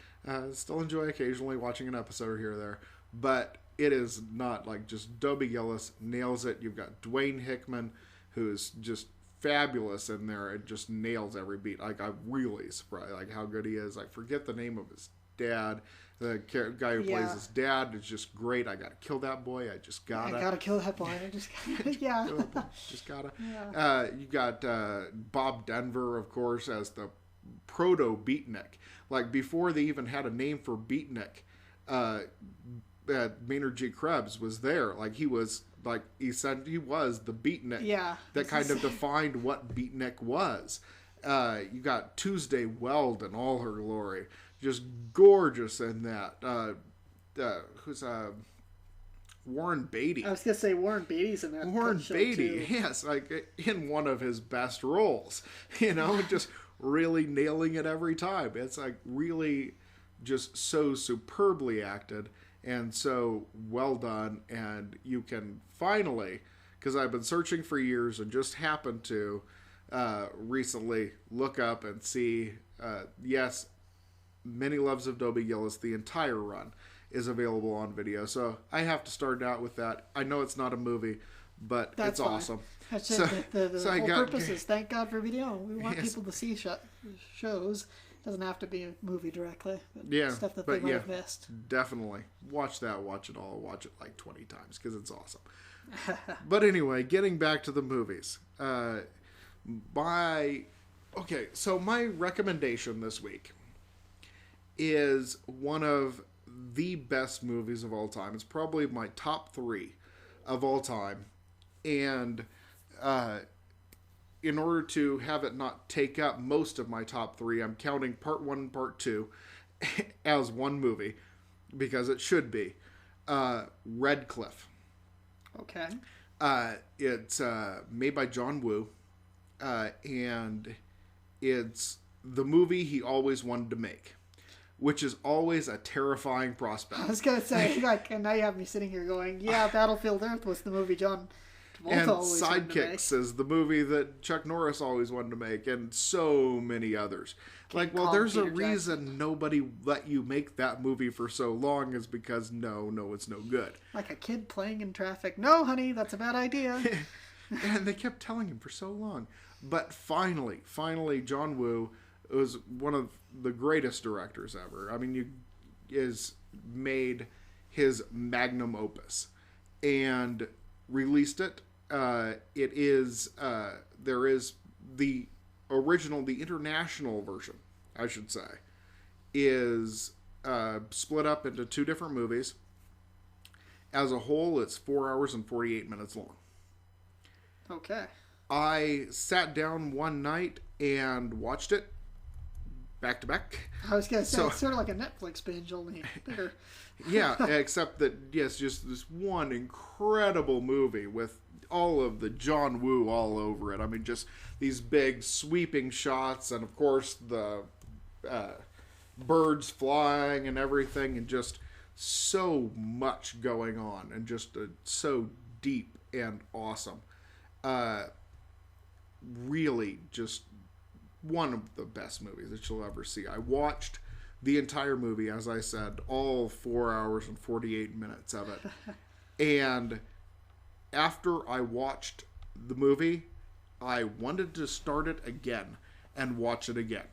Still enjoy occasionally watching an episode here or there. But it is not like just Dobie Gillis nails it. You've got Dwayne Hickman, who's just fabulous in there and just nails every beat. Like, I'm really surprised, like, how good he is. I forget the name of his dad. The guy who plays his dad is just great. I gotta kill that boy. I gotta kill that boy. I just gotta, just gotta. Yeah. You got Bob Denver, of course, as the proto Beatnik. Like, before they even had a name for Beatnik, Maynard G. Krebs was there. Like, he was, like, he said he was the Beatnik. Yeah. That kind of defined what Beatnik was. You got Tuesday Weld in all her glory. Just gorgeous in that. Who's Warren Beatty? I was gonna say Warren Beatty's in that. Warren Beatty, yes, like in one of his best roles. Just really nailing it every time. It's like really just so superbly acted and so well done. And you can finally, because I've been searching for years and just happened to recently look up and see, yes, Many Loves of Dobie Gillis, the entire run is available on video. So I have to start out with that. I know it's not a movie, but it's awesome. That's the whole purpose is thank God for video. We want people to see shows. It doesn't have to be a movie directly. But stuff that they might have missed. Definitely. Watch that. Watch it all. Watch it like 20 times because it's awesome. But anyway, getting back to the movies. So my recommendation this week is one of the best movies of all time. It's probably my top 3 of all time. And in order to have it not take up most of my top 3, I'm counting part 1 and part 2 as one movie, because it should be. Red Cliff. Okay. It's made by John Woo. And it's the movie he always wanted to make, which is always a terrifying prospect. I was going to say, and now you have me sitting here going, yeah, Battlefield Earth was the movie John Travolta always wanted to make. And Sidekicks is the movie that Chuck Norris always wanted to make, and so many others. There's a reason nobody let you make that movie for so long, is because no, it's no good. Like a kid playing in traffic. No, honey, that's a bad idea. And they kept telling him for so long. But finally, John Woo was one of the greatest directors ever. I mean, is made his magnum opus and released it. It is there is the original, the international version, I should say, is split up into 2 different movies. As a whole, it's 4 hours and 48 minutes long. Okay. I sat down one night and watched it back to back. I was going to say, it's sort of like a Netflix binge, only bigger. Yeah, except that, yes, just this one incredible movie with all of the John Woo all over it. I mean, just these big sweeping shots, and of course the birds flying and everything, and just so much going on, and just so deep and awesome. Really just one of the best movies that you'll ever see. I watched the entire movie, as I said, all 4 hours and 48 minutes of it. And after I watched the movie, I wanted to start it again and watch it again.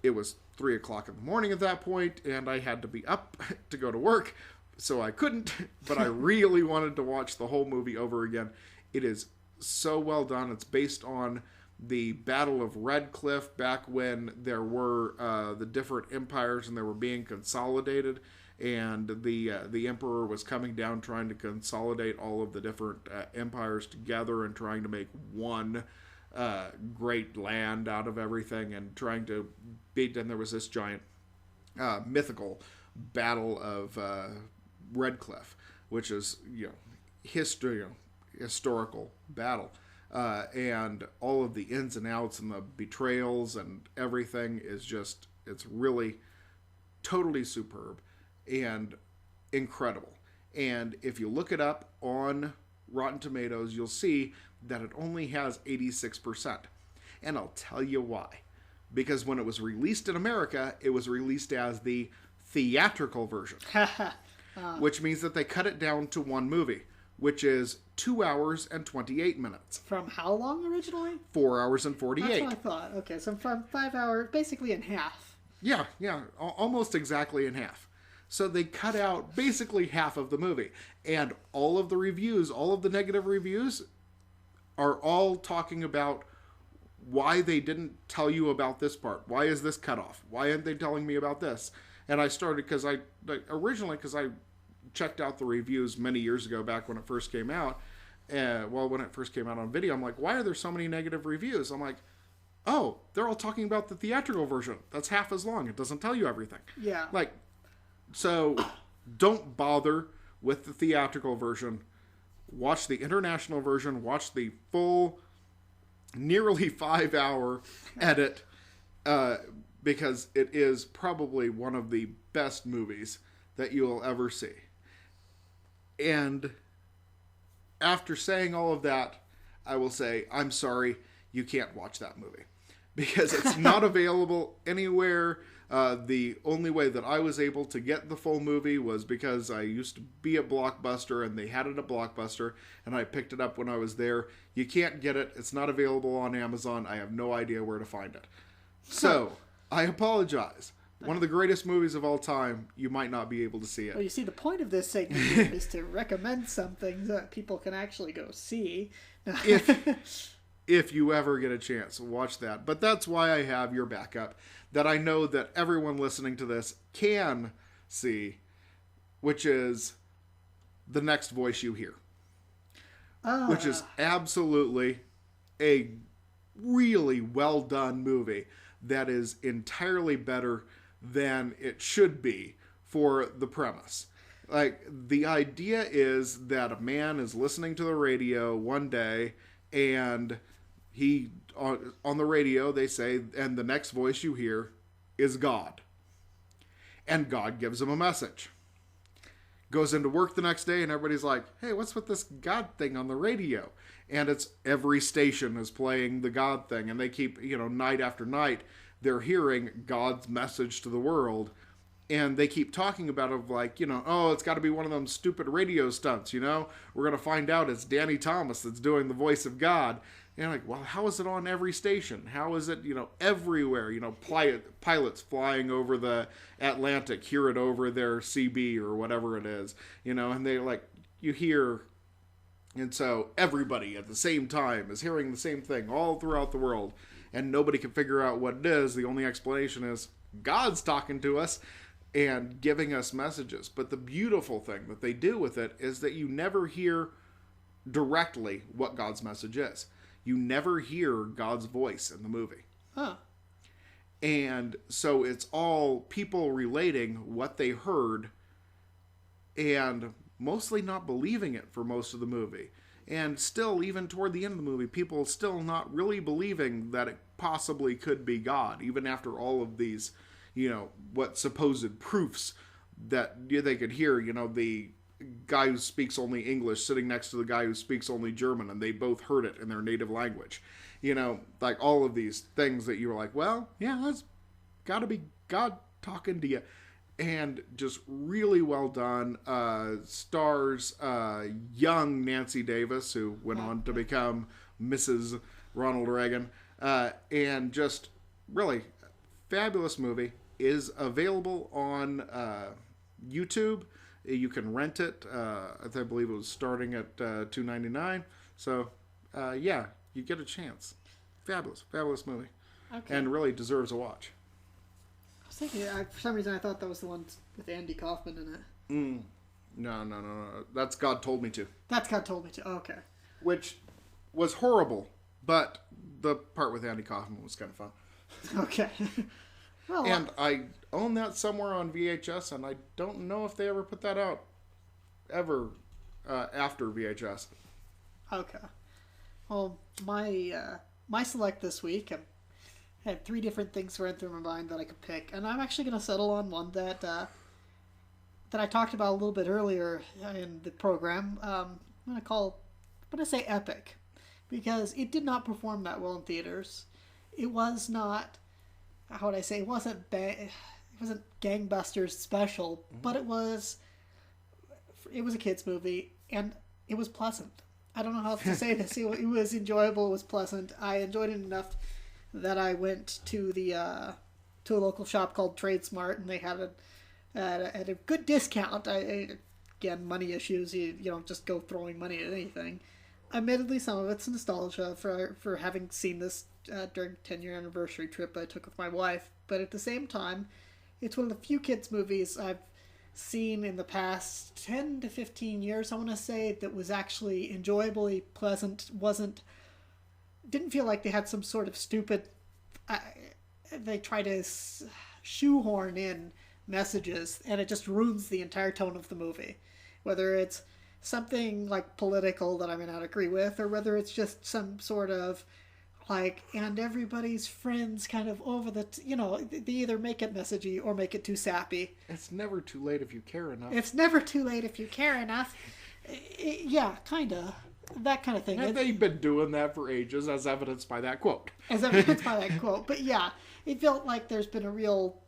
It was 3 o'clock in the morning at that point, and I had to be up to go to work, so I couldn't, but I really wanted to watch the whole movie over again. It is so well done. It's based on the Battle of Red Cliff, back when there were the different empires and they were being consolidated, and the emperor was coming down trying to consolidate all of the different empires together and trying to make one great land out of everything and trying to beat. And there was this giant mythical battle of Red Cliff, which is historical battle, and all of the ins and outs and the betrayals and everything is just, it's really totally superb and incredible. And if you look it up on Rotten Tomatoes, you'll see that it only has 86%. And I'll tell you why. Because when it was released in America, it was released as the theatrical version. Which means that they cut it down to one movie, which is 2 hours and 28 minutes. From how long originally? 4 hours and 48. That's what I thought. Okay, so from 5 hours, basically in half. Yeah, almost exactly in half. So they cut out basically half of the movie. And all of the reviews, all of the negative reviews, are all talking about why they didn't tell you about this part. Why is this cut off? Why aren't they telling me about this? And I started because I checked out the reviews many years ago, back when it first came out. When it first came out on video, I'm like, why are there so many negative reviews? I'm like, oh, they're all talking about the theatrical version. That's half as long. It doesn't tell you everything. Yeah. So don't bother with the theatrical version. Watch the international version. Watch the full, nearly 5-hour edit, because it is probably one of the best movies that you will ever see. And after saying all of that, I will say, I'm sorry, you can't watch that movie. Because it's not available anywhere. The only way that I was able to get the full movie was because I used to be at Blockbuster, and they had it at Blockbuster, and I picked it up when I was there. You can't get it. It's not available on Amazon. I have no idea where to find it. So, I apologize. One of the greatest movies of all time, you might not be able to see it. Well, you see, the point of this segment is to recommend something that people can actually go see. If you ever get a chance, watch that. But that's why I have your backup, that I know that everyone listening to this can see, which is The Next Voice You Hear. Which is absolutely a really well done movie that is entirely better than it should be for the premise. The idea is that a man is listening to the radio one day, and he, on the radio, they say, and the next voice you hear is God. And God gives him a message. Goes into work the next day, and everybody's like, hey, what's with this God thing on the radio? And it's every station is playing the God thing, and they keep, night after night, they're hearing God's message to the world. And they keep talking about it oh, it's got to be one of them stupid radio stunts, We're going to find out it's Danny Thomas that's doing the voice of God. And well, how is it on every station? How is it, everywhere? Pilots flying over the Atlantic hear it over their CB or whatever it is, and they you hear. And so everybody at the same time is hearing the same thing all throughout the world. And nobody can figure out what it is. The only explanation is God's talking to us and giving us messages. But the beautiful thing that they do with it is that you never hear directly what God's message is. You never hear God's voice in the movie. Huh. And so it's all people relating what they heard and mostly not believing it for most of the movie. And still, even toward the end of the movie, people still not really believing that it possibly could be God, even after all of these, what supposed proofs that they could hear, the guy who speaks only English sitting next to the guy who speaks only German, and they both heard it in their native language. All of these things that you were like, well, yeah, that's got to be God talking to you. And just really well done. Stars young Nancy Davis, who went on to become Mrs. Ronald Reagan. And just really fabulous movie. Is available on YouTube. You can rent it. I believe it was starting at $2.99. So, you get a chance. Fabulous movie. Okay. And really deserves a watch. was thinking, for some reason I thought that was the one with Andy Kaufman in it. No. That's God Told Me To. That's God Told Me To. Oh, okay. Which was horrible, but the part with Andy Kaufman was kind of fun. Okay. Well, and I own that somewhere on VHS, and I don't know if they ever put that out ever after VHS. Okay. Well, my select this week, I had 3 different things run through my mind that I could pick, and I'm actually going to settle on one that I talked about a little bit earlier in the program. I'm going to say epic, because it did not perform that well in theaters. It was not, how would I say, it wasn't gangbusters special, but it was a kids movie, and it was pleasant. I don't know how to say this. It was enjoyable. It was pleasant. I enjoyed it enough that I went to a local shop called Trade Smart, and they had a good discount. Again, money issues. You don't just go throwing money at anything. Admittedly, some of it's nostalgia for having seen this during 10-year anniversary trip I took with my wife. But at the same time, it's one of the few kids movies I've seen in the past 10 to 15 years, I want to say, that was actually enjoyably pleasant. Didn't feel like they had some sort of stupid, they try to shoehorn in messages, and it just ruins the entire tone of the movie. Whether it's something like political that I may not agree with, or whether it's just some sort of and everybody's friends kind of over the, they either make it messagey or make it too sappy. It's never too late if you care enough. It's never too late if you care enough. Yeah, kind of. That kind of thing. And they've been doing that for ages, as evidenced by that quote. But yeah, it felt like there's been a real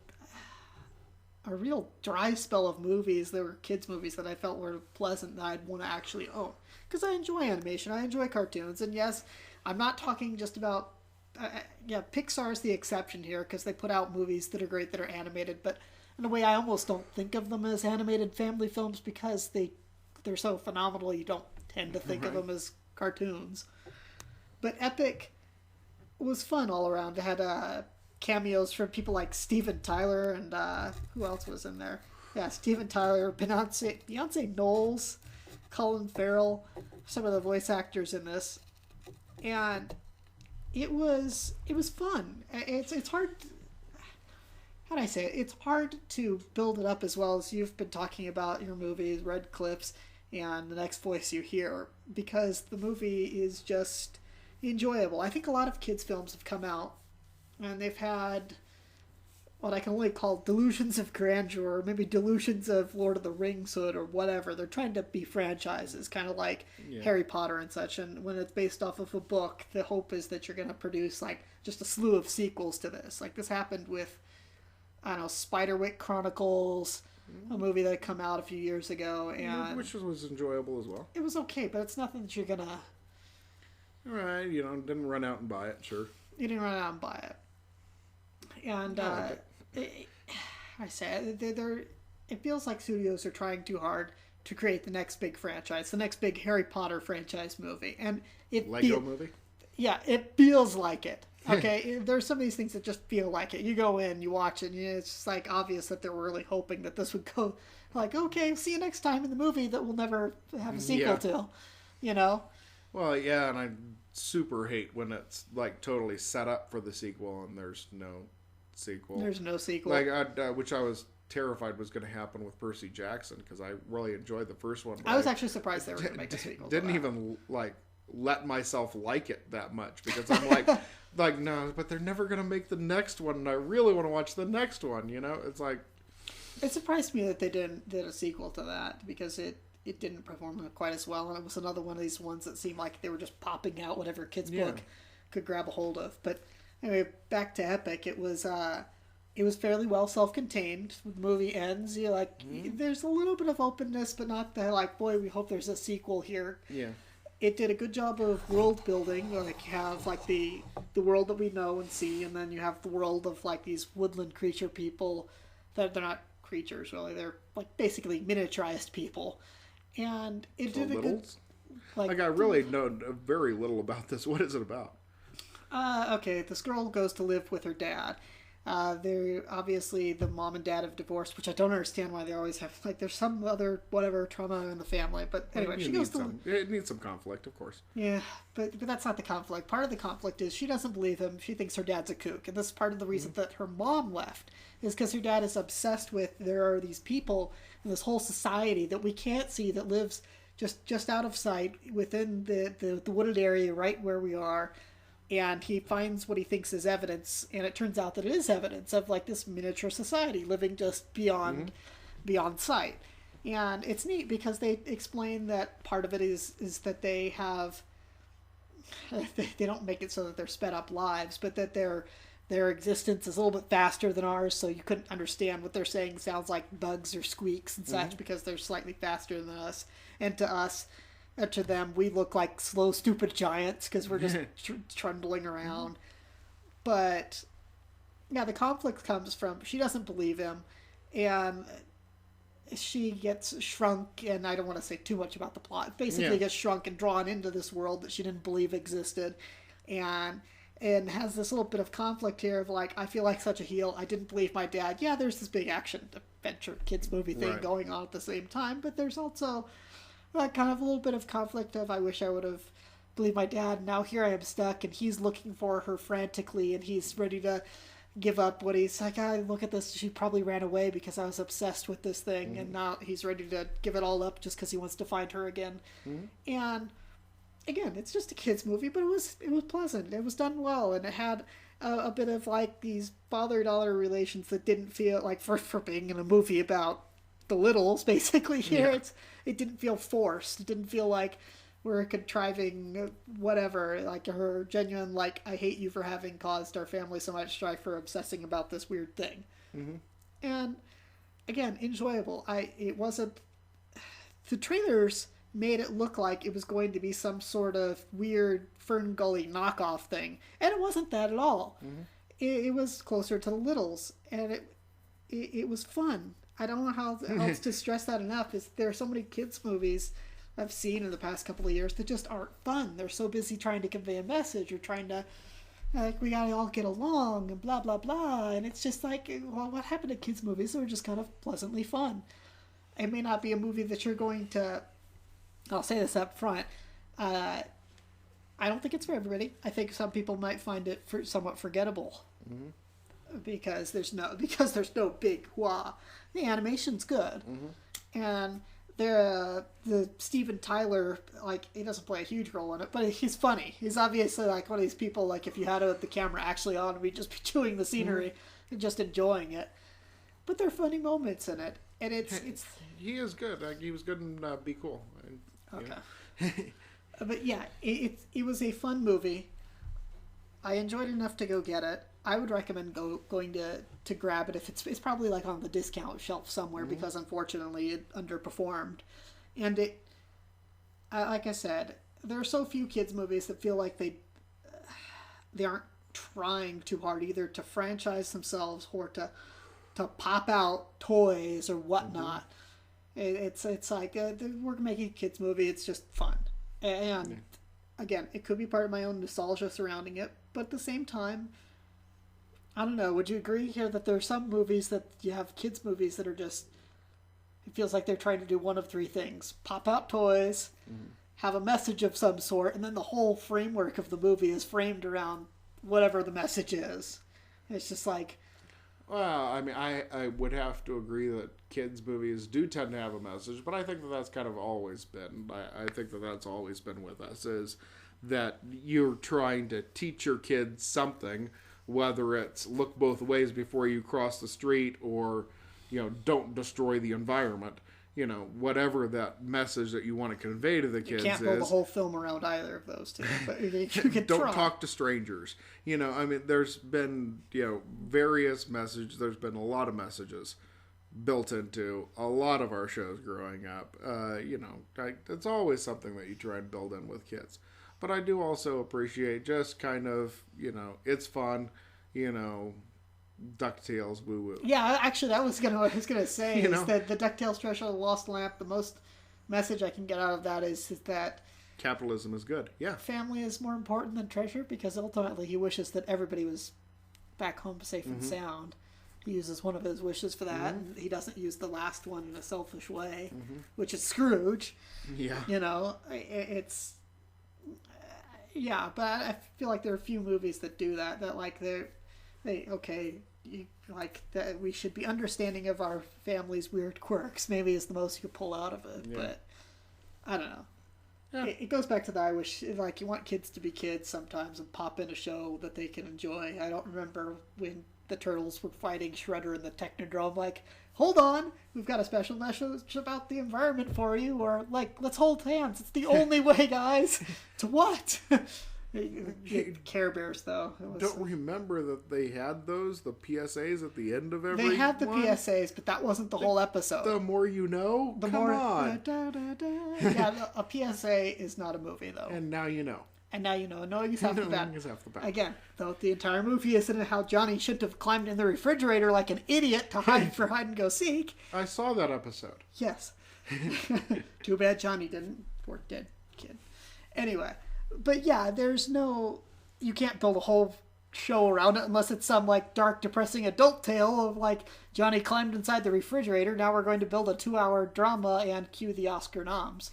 dry spell of movies. There were kids' movies that I felt were pleasant that I'd want to actually own. Because I enjoy animation. I enjoy cartoons. And yes, I'm not talking just about... Pixar's the exception here, because they put out movies that are great that are animated, but in a way I almost don't think of them as animated family films, because they're so phenomenal you don't tend to think of them as cartoons. But Epic was fun all around. It had cameos from people like Steven Tyler, and who else was in there? Yeah, Steven Tyler, Beyonce Knowles, Colin Farrell, some of the voice actors in this. And it was fun. It's hard. How do I say it? It's hard to build it up as well as you've been talking about your movies, Red Cliffs, and The Next Voice You Hear, because the movie is just enjoyable. I think a lot of kids' films have come out, and they've had what I can only call delusions of grandeur, or maybe delusions of Lord of the Rings hood, or whatever. They're trying to be franchises, kind of like Harry Potter and such, and when it's based off of a book, the hope is that you're going to produce just a slew of sequels to this. This happened with, I don't know, Spiderwick Chronicles, a movie that had come out a few years ago, and which was enjoyable as well. It was okay, but it's nothing that you're going to... Right, didn't run out and buy it, sure. You didn't run out and buy it. And, I say, it feels like studios are trying too hard to create the next big franchise, the next big Harry Potter franchise movie. And Lego movie? Yeah, it feels like it. Okay, there's some of these things that just feel like it. You go in, you watch it, and it's just obvious that they were really hoping that this would go okay, see you next time in the movie that we'll never have a sequel to, Well, yeah, and I super hate when it's totally set up for the sequel and there's no sequel. There's no sequel. Which I was terrified was going to happen with Percy Jackson, because I really enjoyed the first one. I was actually surprised they were going to make a sequel. Didn't even let myself like it that much, because I'm no, but they're never going to make the next one, and I really want to watch the next one. It's it surprised me that they did a sequel to that, because it didn't perform quite as well, and it was another one of these ones that seemed like they were just popping out whatever kid's book could grab a hold of. But anyway, back to Epic. It was fairly well self-contained. The movie ends, there's a little bit of openness, but not the boy, we hope there's a sequel here. Yeah. It did a good job of world building. You have the world that we know and see, and then you have the world of these woodland creature people that they're not creatures really. They're basically miniaturized people. And it did a good... I really know very little about this. What is it about? Okay, this girl goes to live with her dad. They're obviously the mom and dad have divorced, which I don't understand why they always have. Like, there's some other whatever trauma in the family. But anyway, she goes to. It needs some conflict, of course. Yeah, but that's not the conflict. Part of the conflict is she doesn't believe him. She thinks her dad's a kook, and this is part of the reason that her mom left is because her dad is obsessed with there are these people in this whole society that we can't see that lives just out of sight within the wooded area right where we are. And he finds what he thinks is evidence, and it turns out that it is evidence of like this miniature society living just beyond sight. And it's neat because they explain that part of it is that they have they don't make it so that they're sped up lives, but that their existence is a little bit faster than ours, so you couldn't understand what they're saying. Sounds like bugs or squeaks and such because they're slightly faster than us. And to us, to them, we look like slow, stupid giants because we're just trundling around. But yeah, the conflict comes from she doesn't believe him, and she gets shrunk. And I don't want to say too much about the plot. Basically, gets shrunk and drawn into this world that she didn't believe existed, and has this little bit of conflict here of like, I feel like such a heel. I didn't believe my dad. Yeah, there's this big action adventure kids movie thing going on at the same time, but there's also kind of a little bit of conflict of I wish I would have believed my dad. Now here I am stuck, and he's looking for her frantically, and he's ready to give up what he's like, look at this. She probably ran away because I was obsessed with this thing, and now he's ready to give it all up just because he wants to find her again. And again, it's just a kids movie, but it was pleasant. It was done well, and it had a bit of like these father-daughter relations that didn't feel like for being in a movie about the littles, basically here it didn't feel forced. It didn't feel like we're contriving whatever, like her genuine like, I hate you for having caused our family so much strife for obsessing about this weird thing. And again, enjoyable. It wasn't, the trailers made it look like it was going to be some sort of weird Fern Gully knockoff thing, and it wasn't that at all. It was closer to the littles, and it was fun. I don't know how else to stress that enough. Is there are so many kids movies I've seen in the past couple of years that just aren't fun. They're so busy trying to convey a message or trying to like, we gotta all get along and blah blah blah, and it's just like, well, what happened to kids movies that were just kind of pleasantly fun? It may not be a movie that you're going to, I'll say this up front, I don't think it's for everybody. I think some people might find it somewhat forgettable. Because there's no big wah. The animation's good, and the Steven Tyler, like, he doesn't play a huge role in it, but he's funny. He's obviously like one of these people, like, if you had the camera actually on, we'd just be chewing the scenery and just enjoying it. But there are funny moments in it, and it's he is good. Like, he was good in Be Cool. Okay. But yeah, it was a fun movie. I enjoyed it enough to go get it. I would recommend going to grab it if it's probably like on the discount shelf somewhere, because unfortunately it underperformed. And like I said, there are so few kids movies that feel like they aren't trying too hard either to franchise themselves or to pop out toys or whatnot. It's like we're making a kids movie. It's just fun, and again, it could be part of my own nostalgia surrounding it, but at the same time, I don't know. Would you agree here that there are some movies that you have kids movies that are just, it feels like they're trying to do one of three things: pop out toys, have a message of some sort, and then the whole framework of the movie is framed around whatever the message is. It's just like, well, I mean, I would have to agree that kids' movies do tend to have a message, but I think that that's kind of always been. I think that that's always been with us, is that you're trying to teach your kids something, whether it's look both ways before you cross the street or, don't destroy the environment. Whatever that message that you want to convey to the kids is. You can't build a whole film around either of those two, but you can don't try. talk to strangers. I mean, there's been, various messages. There's been a lot of messages built into a lot of our shows growing up. It's always something that you try and build in with kids. But I do also appreciate just kind of, it's fun, DuckTales, woo woo. Yeah, actually, that was what I was gonna say is that the DuckTales Treasure of the Lost Lamp. The most message I can get out of that is that capitalism is good. Yeah, family is more important than treasure, because ultimately he wishes that everybody was back home safe and sound. He uses one of his wishes for that. And he doesn't use the last one in a selfish way, which is Scrooge. Yeah. You know, it's... Yeah, but I feel like there are a few movies that do that. That, like, that we should be understanding of our family's weird quirks. Maybe is the most you could pull out of it. Yeah. But, I don't know. Yeah. It goes back to that. I wish, like, you want kids to be kids sometimes and pop in a show that they can enjoy. I don't remember when the Turtles were fighting Shredder in the Technodrome. Like, hold on, we've got a special message about the environment for you. Or, like, let's hold hands. It's the only way, guys. To what? Care Bears, though. Don't remember that they had those, the PSAs at the end of every They had the PSAs, but that wasn't the whole episode. The more you know? Come on. Yeah, a PSA is not a movie, though. And now you know. And now you know. No, he's half the bat. Again, though, the entire movie isn't how Johnny shouldn't have climbed in the refrigerator like an idiot to hide for hide and go seek. I saw that episode. Yes. Too bad Johnny didn't. Poor dead kid. Anyway. But yeah, there's no... You can't build a whole show around it unless it's some, like, dark, depressing adult tale of, like, Johnny climbed inside the refrigerator. Now we're going to build a 2-hour drama and cue the Oscar noms.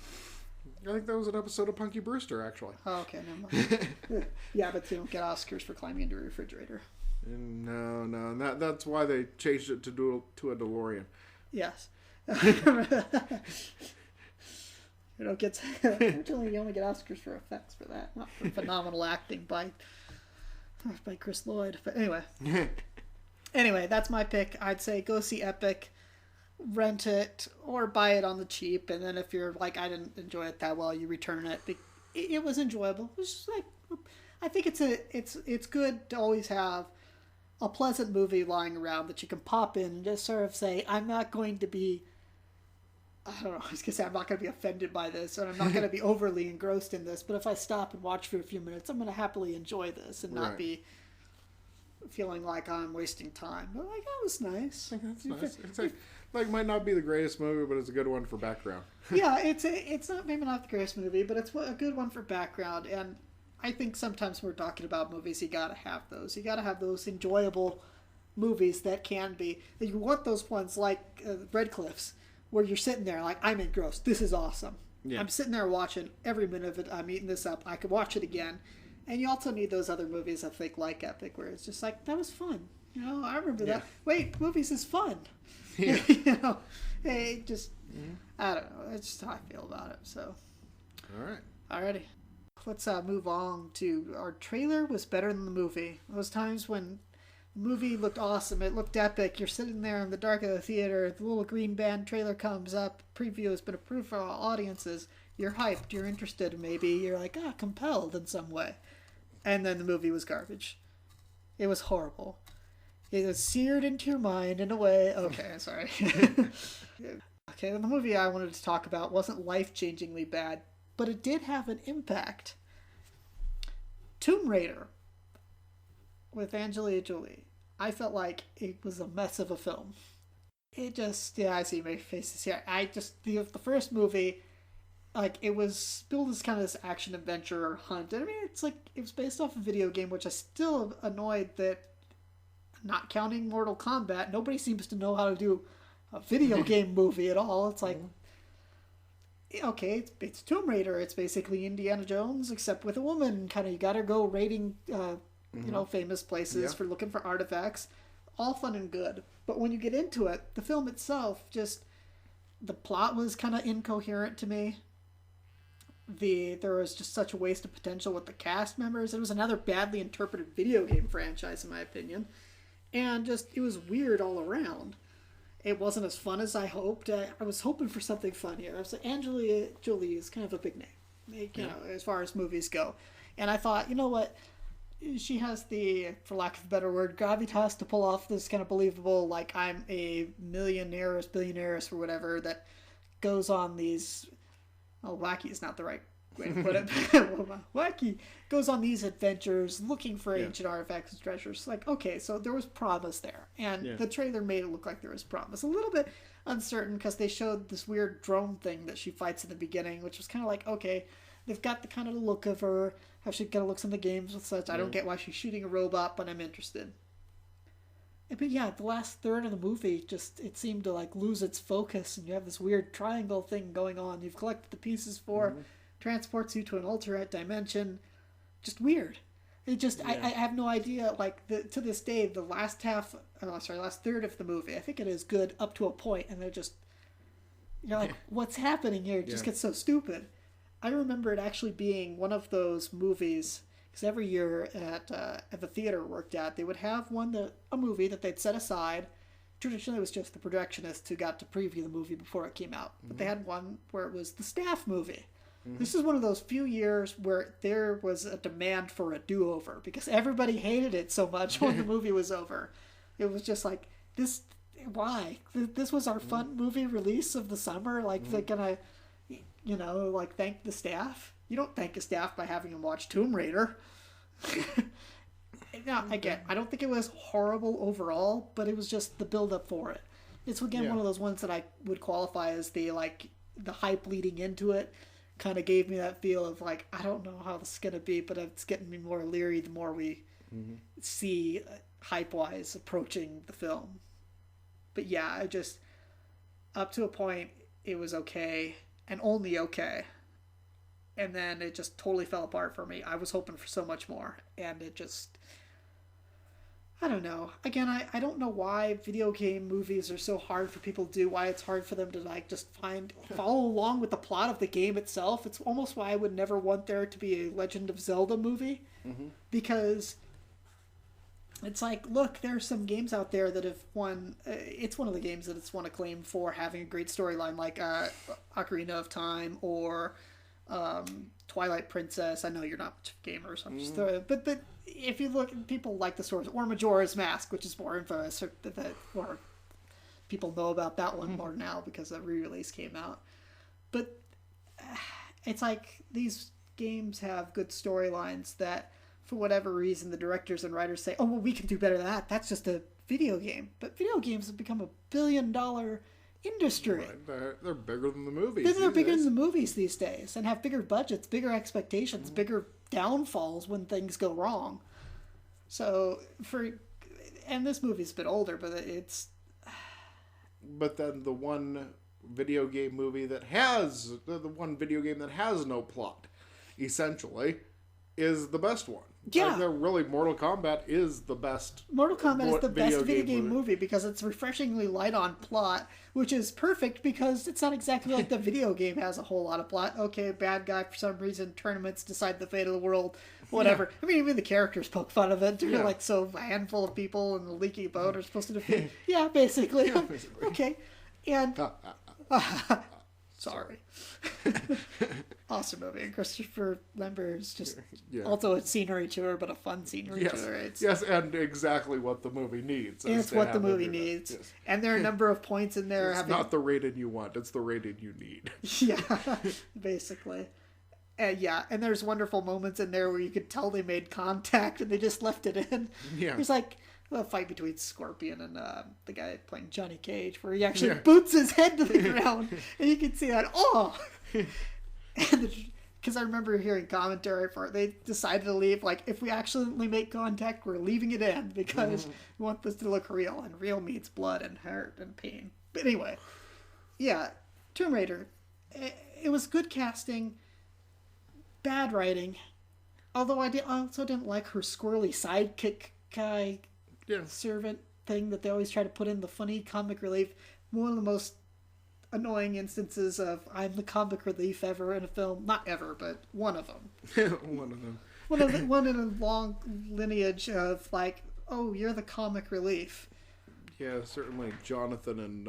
I think that was an episode of Punky Brewster, actually. Oh, okay, never mind. Yeah, but they don't get Oscars for climbing into a refrigerator. No. And that's why they changed it to a DeLorean. Yes. You don't get. Unfortunately, you only get Oscars for effects for that, not for phenomenal acting by Chris Lloyd. But anyway, that's my pick. I'd say go see Epic, rent it, or buy it on the cheap. And then if you're like, I didn't enjoy it that well, you return it. It was enjoyable. It was just like, I think it's good to always have a pleasant movie lying around that you can pop in and just sort of say, I'm not going to be. I don't know, I was going to say I'm not going to be offended by this, and I'm not going to be overly engrossed in this, but if I stop and watch for a few minutes, I'm going to happily enjoy this and not be feeling like I'm wasting time. But, like, that was nice. That's nice. It's like might not be the greatest movie, but it's a good one for background. Yeah, it's not maybe not the greatest movie, but it's a good one for background, and I think sometimes when we're talking about movies, you got to have those. You got to have those enjoyable movies that can be, you want those ones like Red Cliffs, where you're sitting there like, I'm engrossed. This is awesome. Yeah. I'm sitting there watching every minute of it. I'm eating this up. I could watch it again. And you also need those other movies, I think, like Epic, where it's just like, that was fun. You know, I remember that. Wait, movies is fun. Yeah. You know, hey, just, I don't know. That's just how I feel about it. So, all right. Alrighty. Let's move on to our trailer was better than the movie. Those times when movie looked awesome, it looked epic, you're sitting there in the dark of the theater, the little green band trailer comes up, preview has been approved for all audiences, you're hyped, you're interested, maybe you're like, compelled in some way, and then the movie was garbage. It was horrible. It was seared into your mind in a way. Okay, sorry. Okay, the movie I wanted to talk about wasn't life-changingly bad, but it did have an impact. Tomb Raider with Angelina Jolie. I felt like it was a mess of a film. It just, I see my faces here. The first movie, like, it was billed as kind of this action adventure hunt. I mean, it's like, it was based off a video game, which I still annoyed that, not counting Mortal Kombat, nobody seems to know how to do a video game movie at all. It's like, okay, it's Tomb Raider. It's basically Indiana Jones, except with a woman. Kind of, you gotta go raiding, famous places for looking for artifacts. All fun and good. But when you get into it, the film itself, just, the plot was kind of incoherent to me. There was just such a waste of potential with the cast members. It was another badly interpreted video game franchise, in my opinion. And just, it was weird all around. It wasn't as fun as I hoped. I was hoping for something fun here. I was like, Angelina Jolie is kind of a big name, you know, as far as movies go. And I thought, you know what? She has the, for lack of a better word, gravitas to pull off this kind of believable, like, I'm a millionaire, billionaire, or whatever, that goes on these, wacky is not the right way to put it. Wacky goes on these adventures looking for ancient artifacts and treasures. Like, okay, so there was promise there. And the trailer made it look like there was promise. A little bit uncertain because they showed this weird drone thing that she fights in the beginning, which was kind of like, okay, they've got the kind of look of her, how she kind of looks in the games with such. I don't get why she's shooting a robot, but I'm interested. But yeah, the last third of the movie just it seemed to like lose its focus, and you have this weird triangle thing going on. You've collected the pieces for, transports you to an alternate dimension. Just weird. It just I have no idea. Like to this day, the last last third of the movie, I think it is good up to a point, and they're just you're like, what's happening here? It just gets so stupid. I remember it actually being one of those movies. Because every year at the theater I worked at, they would have a movie that they'd set aside. Traditionally, it was just the projectionist who got to preview the movie before it came out. But they had one where it was the staff movie. This is one of those few years where there was a demand for a do-over because everybody hated it so much when the movie was over. It was just like, why? This was our fun movie release of the summer? Like, they're gonna, like, thank the staff? You don't thank a staff by having them watch Tomb Raider. Now, again, I don't think it was horrible overall, but it was just the build-up for it. It's, again, one of those ones that I would qualify as the hype leading into it kind of gave me that feel of, like, I don't know how this is going to be, but it's getting me more leery the more we see hype-wise approaching the film. But, yeah, I just, up to a point, it was okay, and only okay. And then it just totally fell apart for me. I was hoping for so much more. And it just... I don't know. Again, I don't know why video game movies are so hard for people to do. Why it's hard for them to, like, just follow along with the plot of the game itself. It's almost why I would never want there to be a Legend of Zelda movie. Because it's like, look, there are some games out there that have won... it's one of the games that it's won acclaim for having a great storyline, like Ocarina of Time or... Twilight Princess. I know you're not much of a gamer, so I'm just throwing it. But if you look, people like the stories, or Majora's Mask, which is more infamous, or people know about that one more now because the re-release came out. But it's like these games have good storylines that, for whatever reason, the directors and writers say, "Oh, well, we can do better than that. That's just a video game." But video games have become $1 billion industry. Right. They're bigger than the movies. They're bigger than the movies these days, and have bigger budgets, bigger expectations, bigger downfalls when things go wrong. So and this movie's a bit older, but it's. But then the one video game that has no plot, essentially, is the best one. Yeah. Really, Mortal Kombat is the best. Mortal Kombat is the best video game movie because it's refreshingly light on plot, which is perfect because it's not exactly like the video game has a whole lot of plot. Okay, bad guy for some reason, tournaments decide the fate of the world, whatever. I mean, even the characters poke fun of it. They're like, so a handful of people in the leaky boat are supposed to defeat. Yeah, basically. Okay. And... Sorry. Awesome movie. And Christopher Lambert is just also a scenery tour, but a fun scenery tour. Yes, and exactly what the movie needs. It's what the movie needs. Yes. And there are a number of points in there. It's not the rating you want, it's the rating you need. Yeah, basically. And there's wonderful moments in there where you could tell they made contact and they just left it in. Yeah. There's like a fight between Scorpion and the guy playing Johnny Cage where he actually boots his head to the ground and you can see that, because I remember hearing commentary for it. They decided to leave, like, if we accidentally make contact, we're leaving it in because we want this to look real, and real means blood and hurt and pain. But anyway, Tomb Raider, it was good casting, bad writing, although I also didn't like her squirrely sidekick guy servant thing that they always try to put in the funny comic relief. One of the most annoying instances of I'm the comic relief ever in a film. Not ever, but one of them. One in a long lineage of like, oh, you're the comic relief. Yeah, certainly Jonathan and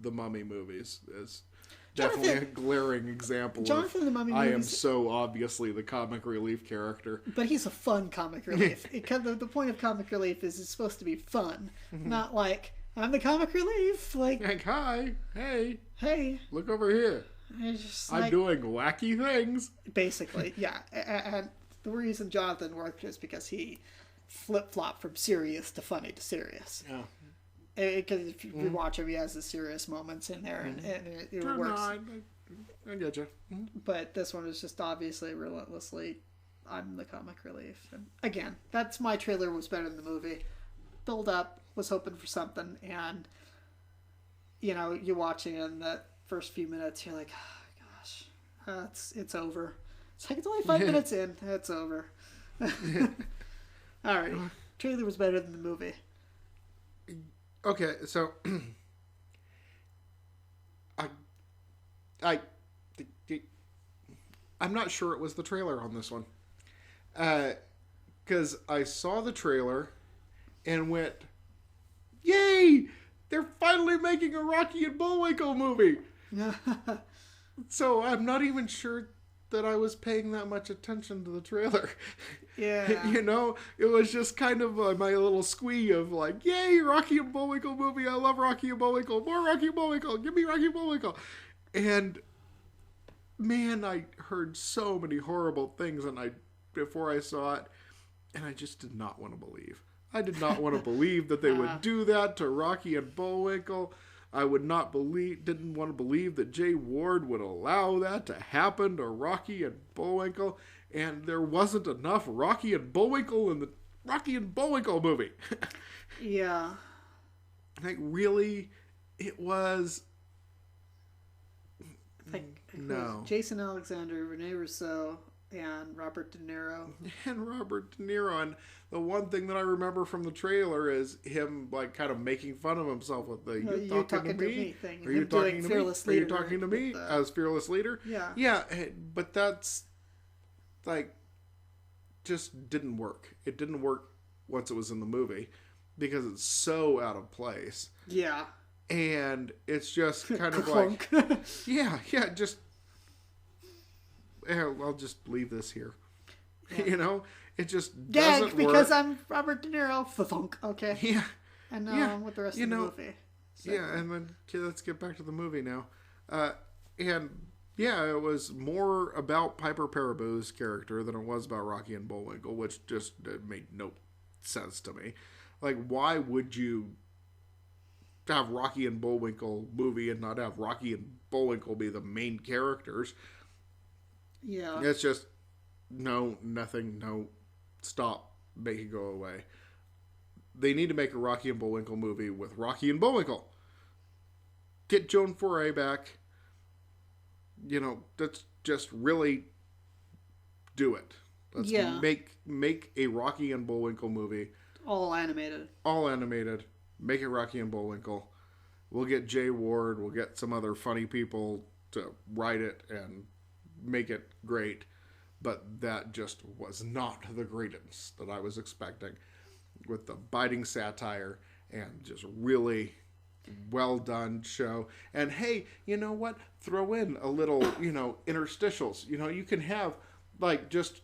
the Mummy movies is definitely a glaring example Jonathan of the Mummy I movies, am so obviously the comic relief character. But he's a fun comic relief. The point of comic relief is it's supposed to be fun, not like, I'm the comic relief. Like hi, hey, look over here. I'm doing wacky things. Basically, yeah. And the reason Jonathan worked is because he flip-flopped from serious to funny to serious. Yeah. Because if you watch him, he has the serious moments in there, and it works. I get you. But this one is just obviously relentlessly, I'm the comic relief. And again, that's my trailer was better than the movie. build up, was hoping for something, and you're watching it in the first few minutes, you're like, oh, gosh, it's over. It's like, it's only 5 minutes in, it's over. All right, trailer was better than the movie. Okay, so I'm not sure it was the trailer on this one, because I saw the trailer and went, "Yay! They're finally making a Rocky and Bullwinkle movie." So I'm not even sure that I was paying that much attention to the trailer. Yeah. It was just kind of my little squee of like, "Yay, Rocky and Bullwinkle movie! I love Rocky and Bullwinkle. More Rocky and Bullwinkle. Give me Rocky and Bullwinkle." And man, I heard so many horrible things, before I saw it, and I just did not want to believe. I did not want to believe that they would do that to Rocky and Bullwinkle. I didn't want to believe that Jay Ward would allow that to happen to Rocky and Bullwinkle, and there wasn't enough Rocky and Bullwinkle in the Rocky and Bullwinkle movie. Yeah. Like, really, it was... I think No. Jason Alexander, Rene Russo, and Robert De Niro. And the one thing that I remember from the trailer is him like kind of making fun of himself with the "you talking to me" thing. Are you talking to me? Are you talking to me the... as fearless leader? Yeah. But that's like just didn't work. It didn't work once it was in the movie because it's so out of place. Yeah. And it's just kind of like, just, I'll just leave this here. Yeah. It just doesn't work. Because I'm Robert De Niro. Thunk. Okay. Yeah. And now I'm with the rest of the movie. So. Yeah, and then let's get back to the movie now. And yeah, it was more about Piper Peraboo's character than it was about Rocky and Bullwinkle, which just made no sense to me. Like, why would you have Rocky and Bullwinkle movie and not have Rocky and Bullwinkle be the main characters? Yeah. It's just, no, nothing, no, stop, make it go away. They need to make a Rocky and Bullwinkle movie with Rocky and Bullwinkle. Get Joan Foray back. Let's just really do it. Let's make a Rocky and Bullwinkle movie. All animated. Make it Rocky and Bullwinkle. We'll get Jay Ward. We'll get some other funny people to write it and make it great. But that just was not the greatness that I was expecting. With the biting satire and just really well done show. And hey, you know what? Throw in a little, interstitials. You can have like just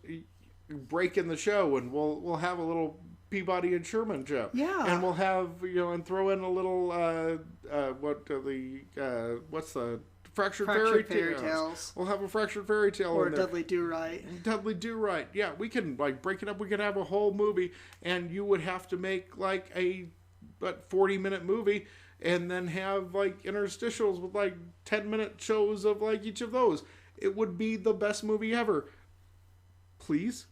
break in the show and we'll have a little Peabody and Sherman show. Yeah. And we'll have, and throw in a little, what's the Fractured Fairy Tales. We'll have a Fractured Fairy Tale or in there. Dudley Do-Right. Dudley Do-Right. Yeah, we can like break it up. We can have a whole movie, and you would have to make like a 40-minute movie, and then have like interstitials with like 10-minute shows of like each of those. It would be the best movie ever. Please.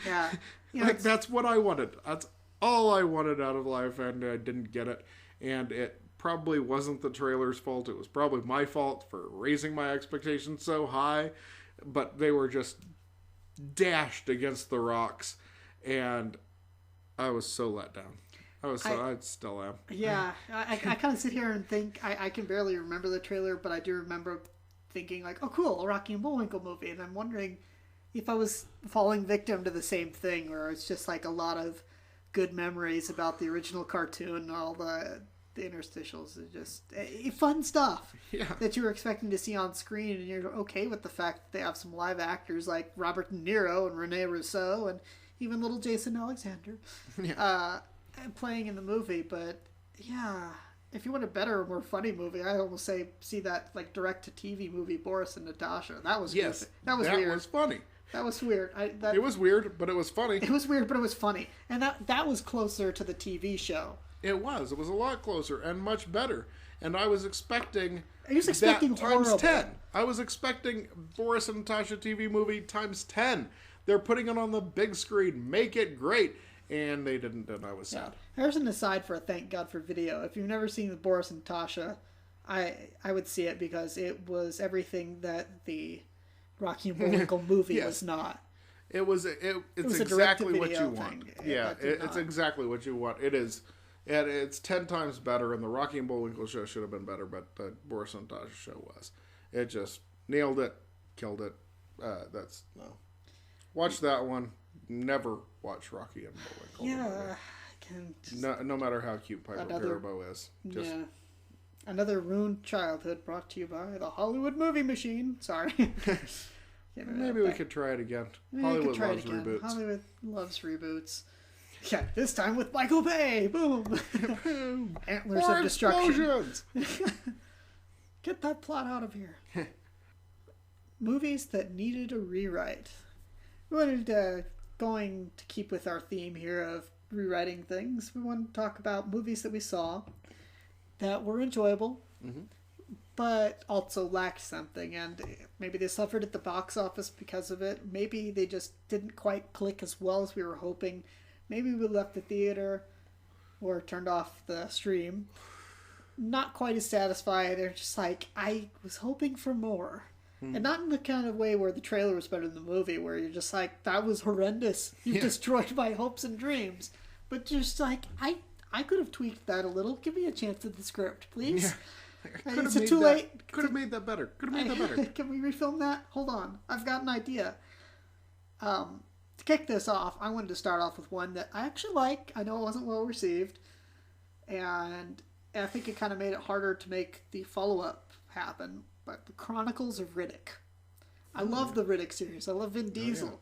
Yeah. That's what I wanted. That's all I wanted out of life, and I didn't get it. And it probably wasn't the trailer's fault. It was probably my fault for raising my expectations so high. But they were just dashed against the rocks, and I was so let down. I still am. Yeah, I kind of sit here and think I can barely remember the trailer, but I do remember thinking like, oh cool, a Rocky and Bullwinkle movie, and I'm wondering if I was falling victim to the same thing, or it's just like a lot of good memories about the original cartoon and all the interstitials. It's just fun stuff that you were expecting to see on screen, and you're okay with the fact that they have some live actors like Robert De Niro and Rene Russo and even little Jason Alexander playing in the movie. But yeah, if you want a better or more funny movie, I almost say see that like direct-to-TV movie Boris and Natasha. That was yes, goofy. That was weird. That was funny. That was weird. It was weird, but it was funny. It was weird, but it was funny. And that was closer to the TV show. It was a lot closer and much better. And I was expecting that times 10. I was expecting Boris and Natasha TV movie times 10. They're putting it on the big screen. Make it great. and they didn't, and I was sad. There's an aside for a Thank God for Video. If you've never seen Boris and Tasha, I would see it because it was everything that the Rocky and Bullwinkle movie was not. It's exactly what you want. It's exactly what you want. It is. And it's 10 times better, and the Rocky and Bullwinkle show should have been better, but the Boris and Tasha show was. It just nailed it, killed it. Watch that one. Never watch Rocky and Bullwinkle. Yeah. No matter how cute Piper Perabo is. Another ruined childhood brought to you by the Hollywood Movie Machine. Sorry. Maybe we could try it again. Hollywood loves reboots. Hollywood loves reboots. Yeah, this time with Michael Bay. Boom. Boom. Antlers More of Destruction. Explosions. Get that plot out of here. Movies that needed a rewrite. We wanted going to keep with our theme here of rewriting things. We want to talk about movies that we saw that were enjoyable, but also lacked something, and maybe they suffered at the box office because of it. Maybe they just didn't quite click as well as we were hoping. Maybe we left the theater or turned off the stream not quite as satisfied. They're just like, I was hoping for more. And not in the kind of way where the trailer was better than the movie, where you're just like, that was horrendous. You destroyed my hopes and dreams. But just like, I could have tweaked that a little. Give me a chance at the script, please. Yeah. Is it too late? Could have made that better. Can we refilm that? Hold on. I've got an idea. To kick this off, I wanted to start off with one that I actually like. I know it wasn't well received. And I think it kind of made it harder to make the follow-up happen. But The Chronicles of Riddick. I love the Riddick series. I love Vin Diesel.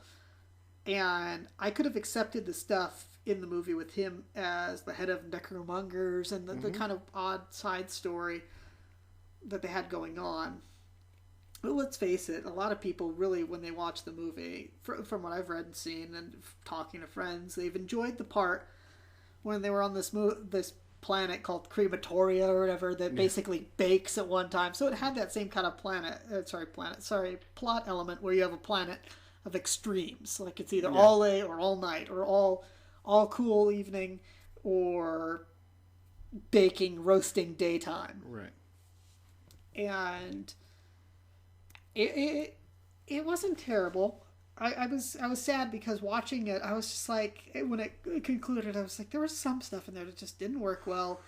And I could have accepted the stuff in the movie with him as the head of Necromongers and the kind of odd side story that they had going on. But let's face it, a lot of people really, when they watch the movie, from what I've read and seen and talking to friends, they've enjoyed the part when they were on this planet called Crematoria or whatever that basically bakes at one time. So it had that same kind of plot element where you have a planet of extremes. Like it's either all day or all night or all cool evening or baking, roasting daytime. Right. And it wasn't terrible. I was sad because watching it, I was just like, when it concluded, I was like, there was some stuff in there that just didn't work well.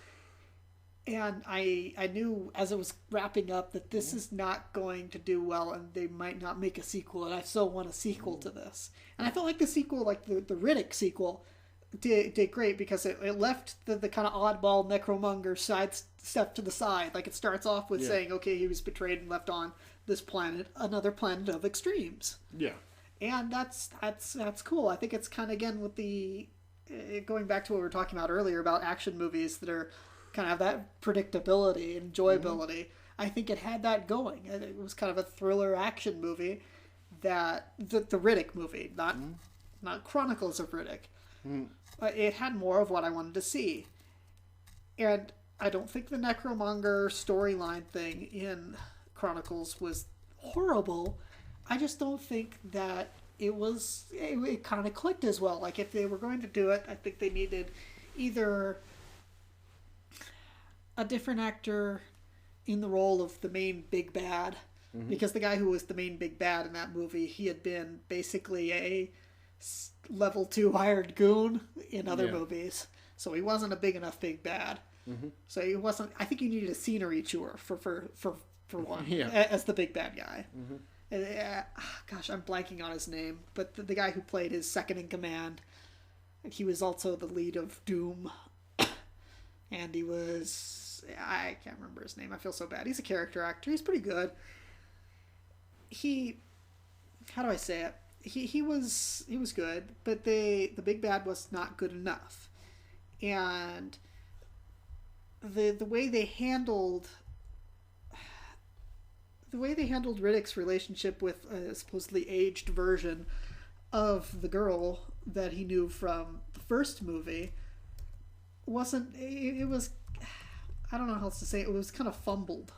And I knew as it was wrapping up that this is not going to do well and they might not make a sequel. And I still want a sequel to this. And I felt like the sequel, like the Riddick sequel, did great because it left the kind of oddball Necromonger side step to the side. Like it starts off with saying, okay, he was betrayed and left on this planet, another planet of extremes. Yeah. And that's cool. I think it's kind of, again, with the going back to what we were talking about earlier about action movies that are kind of have that predictability and enjoyability. I think it had that going. It was kind of a thriller action movie that the Riddick movie, not Chronicles of Riddick. It had more of what I wanted to see. And I don't think the Necromonger storyline thing in Chronicles was horrible. I just don't think that it kind of clicked as well. Like if they were going to do it, I think they needed either a different actor in the role of the main big bad, because the guy who was the main big bad in that movie, he had been basically a level 2 hired goon in other movies, so he wasn't a big enough big bad. So he wasn't. I think you needed a scenery tour for one as the big bad guy. Gosh, I'm blanking on his name, but the guy who played his second in command, he was also the lead of Doom, and he was, I can't remember his name. I feel so bad. He's a character actor. He's pretty good. How do I say it? He was good, but the big bad was not good enough, and the way they handled Riddick's relationship with a supposedly aged version of the girl that he knew from the first movie wasn't. It was, I don't know how else to say it. It was kind of fumbled.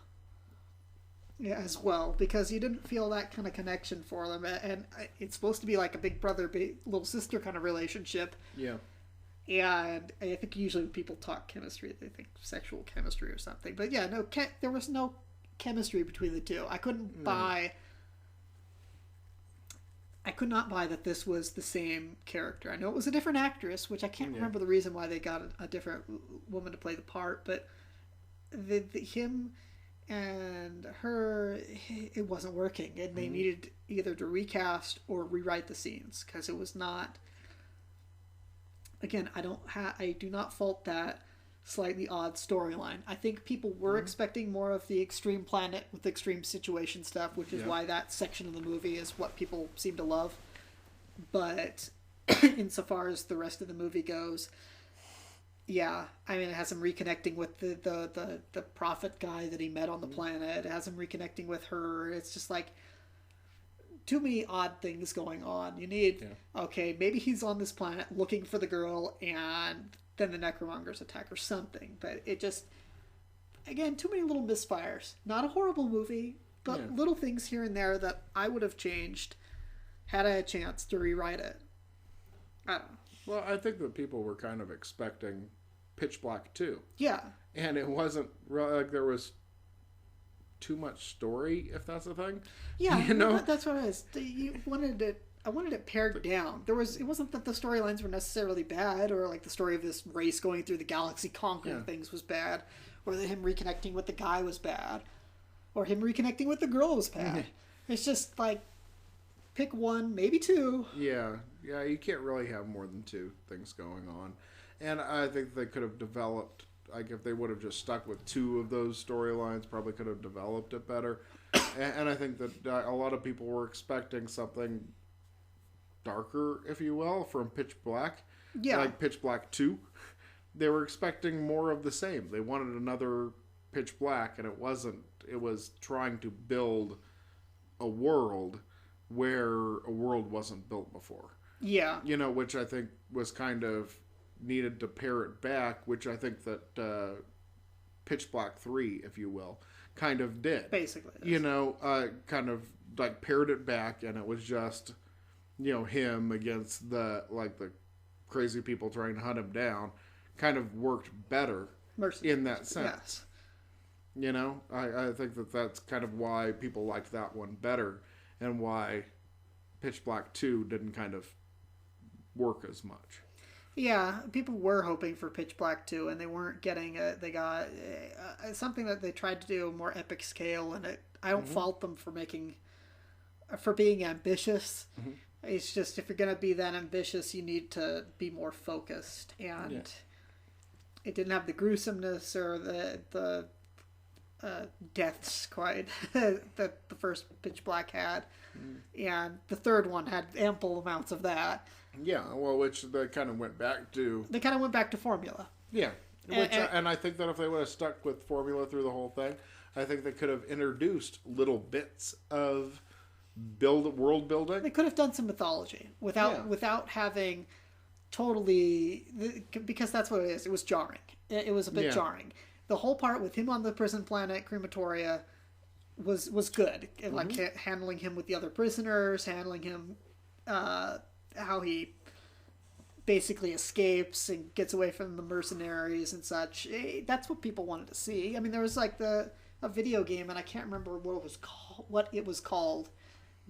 Yeah, as well, because you didn't feel that kind of connection for them, and it's supposed to be like a big brother, big little sister kind of relationship. Yeah. And I think usually when people talk chemistry, they think sexual chemistry or something. But yeah, no, there was no chemistry between the two. I could not buy that this was the same character. I know it was a different actress, which I can't remember the reason why they got a different woman to play the part, but him and her, it wasn't working, and they needed either to recast or rewrite the scenes, because it was not. Again, I do not fault that slightly odd storyline. I think people were expecting more of the extreme planet with extreme situation stuff, which is why that section of the movie is what people seem to love. But insofar as the rest of the movie goes, yeah, I mean, it has him reconnecting with the prophet guy that he met on the planet. It has him reconnecting with her. It's just like too many odd things going on. You need, okay, maybe he's on this planet looking for the girl, and then the necromongers attack or something. But it just, again, too many little misfires. Not a horrible movie, but little things here and there that I would have changed had I a chance to rewrite it. I don't know. Well, I think that people were kind of expecting Pitch Black 2. Yeah. And it wasn't really like there was too much story, if that's the thing. Yeah, you know? That's what it is. I wanted it pared down. It wasn't that the storylines were necessarily bad, or like the story of this race going through the galaxy conquering things was bad, or that him reconnecting with the guy was bad, or him reconnecting with the girl was bad. It's just like, pick one, maybe two. Yeah, you can't really have more than two things going on. And I think they could have developed, like if they would have just stuck with two of those storylines, probably could have developed it better. And I think that a lot of people were expecting something darker, if you will, from Pitch Black. Yeah. Like Pitch Black 2. They were expecting more of the same. They wanted another Pitch Black, and it wasn't. It was trying to build a world where a world wasn't built before. Yeah. You know, which I think was kind of needed to pare it back, which I think that Pitch Black 3, if you will, kind of did. Basically. You know, kind of like pared it back, and it was just, you know, him against the crazy people trying to hunt him down. Kind of worked better in that sense. Yes. You know, I think that that's kind of why people liked that one better, and why Pitch Black 2 didn't kind of work as much. Yeah, people were hoping for Pitch Black 2, and they weren't getting it. They got something that they tried to do a more epic scale, and I don't fault them for being ambitious. Mm-hmm. It's just, if you're going to be that ambitious, you need to be more focused, and it didn't have the gruesomeness or the deaths quite that the first Pitch Black had, and the third one had ample amounts of that. Yeah, well, which they kind of went back to. They kind of went back to formula. Yeah, and I think that if they would have stuck with formula through the whole thing, I think they could have introduced little bits of world building. They could have done some mythology without having totally, because that's what it is. It was jarring. It was a bit jarring. The whole part with him on the prison planet, Crematoria, was good. Like handling him with the other prisoners, handling him, how he basically escapes and gets away from the mercenaries and such. That's what people wanted to see. I mean, there was like a video game, and I can't remember what it was called,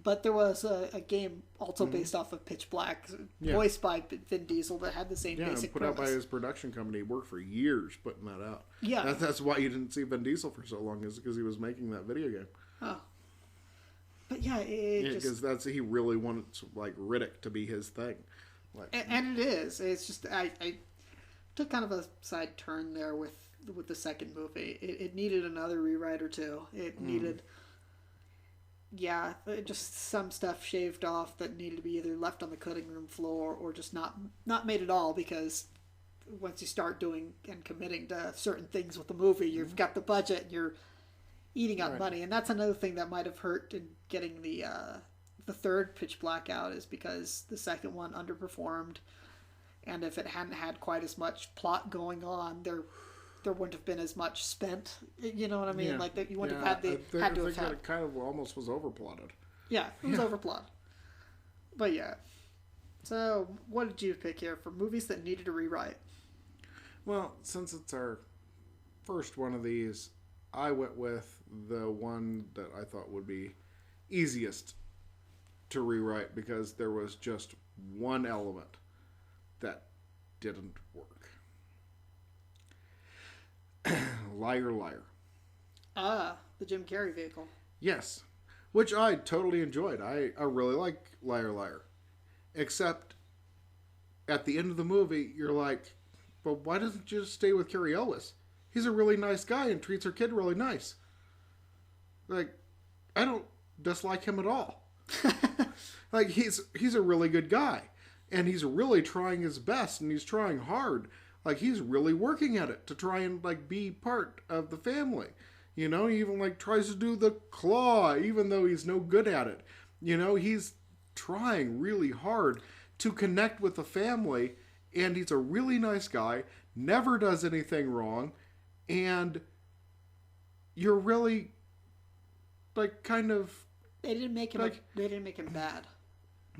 but there was a game also based off of Pitch Black, voiced by Vin Diesel, that had the same basic put premise. Out by his production company. He worked for years putting that out. Yeah. That's why you didn't see Vin Diesel for so long, is because he was making that video game. Oh. But yeah, because he really wanted like Riddick to be his thing. And it is. It's just I took kind of a side turn there with the second movie. It needed another rewrite or two. It needed, just some stuff shaved off that needed to be either left on the cutting room floor or just not made at all, because once you start doing and committing to certain things with the movie, you've got the budget and you're eating up money. And that's another thing that might have hurt in getting the third Pitch Black out, is because the second one underperformed, and if it hadn't had quite as much plot going on, there wouldn't have been as much spent. You know what I mean? Yeah. Like that, you wouldn't have had I think that it kind of almost was overplotted. Yeah, it was overplotted. But yeah. So, what did you pick here for movies that needed a rewrite? Well, since it's our first one of these, I went with the one that I thought would be easiest to rewrite because there was just one element that didn't work. Liar, Liar. Ah, the Jim Carrey vehicle. Yes, which I totally enjoyed. I really like Liar, Liar. Except at the end of the movie, you're like, but why doesn't you just stay with Carrie Ellis? He's a really nice guy and treats her kid really nice. Like, I don't dislike him at all. Like, he's a really good guy. And he's really trying his best and he's trying hard. Like, he's really working at it to try and, like, be part of the family. You know, he even, like, tries to do the claw, even though he's no good at it. You know, he's trying really hard to connect with the family, and he's a really nice guy, never does anything wrong, and you're really, like, kind of... They didn't make him bad.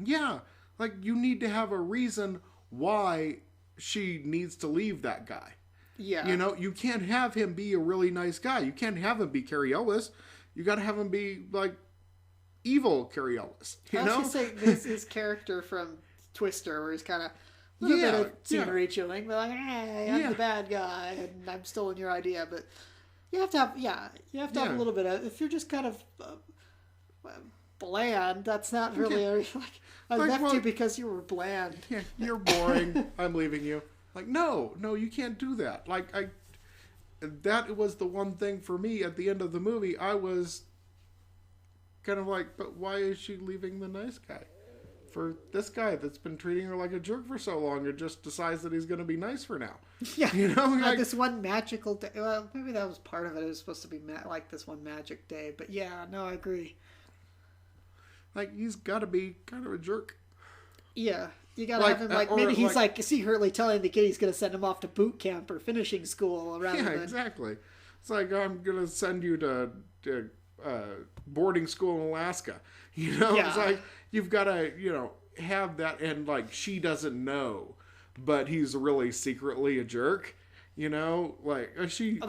Yeah, like, you need to have a reason why she needs to leave that guy. Yeah. You know, you can't have him be a really nice guy. You can't have him be Carrie Ellis. You gotta have him be, like, evil Carrie Ellis. You know? I was going to say, his character from Twister, where he's kind of a little bit of scenery chewing, but like, hey, I'm the bad guy, and I'm stealing your idea. But you have to have, have a little bit of, if you're just kind of bland, that's not really, I left you because you were bland. Yeah, you're boring. I'm leaving you. Like, no, you can't do that. Like, that was the one thing for me at the end of the movie. I was kind of like, but why is she leaving the nice guy for this guy that's been treating her like a jerk for so long and just decides that he's going to be nice for now? Yeah, you know, like, this one magical day. Well, maybe that was part of it. It was supposed to be like this one magic day, but yeah, no, I agree. Like, he's got to be kind of a jerk. Yeah, you gotta have him like maybe he's like secretly telling the kid he's gonna send him off to boot camp or finishing school. Rather than... exactly. It's like, I'm gonna send you to boarding school in Alaska. You know, it's like you've got to have that, and like she doesn't know, but he's really secretly a jerk. You know, like she. Oh,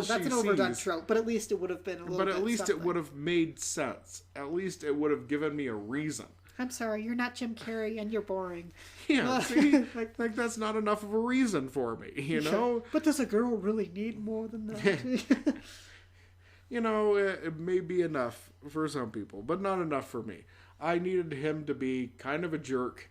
that's an overdone trope, but at least it would have been a little. But at least it would have made sense. At least it would have given me a reason. I'm sorry, you're not Jim Carrey, and you're boring. Yeah, see, like that's not enough of a reason for me, you know. But does a girl really need more than that? You know, it may be enough for some people, but not enough for me. I needed him to be kind of a jerk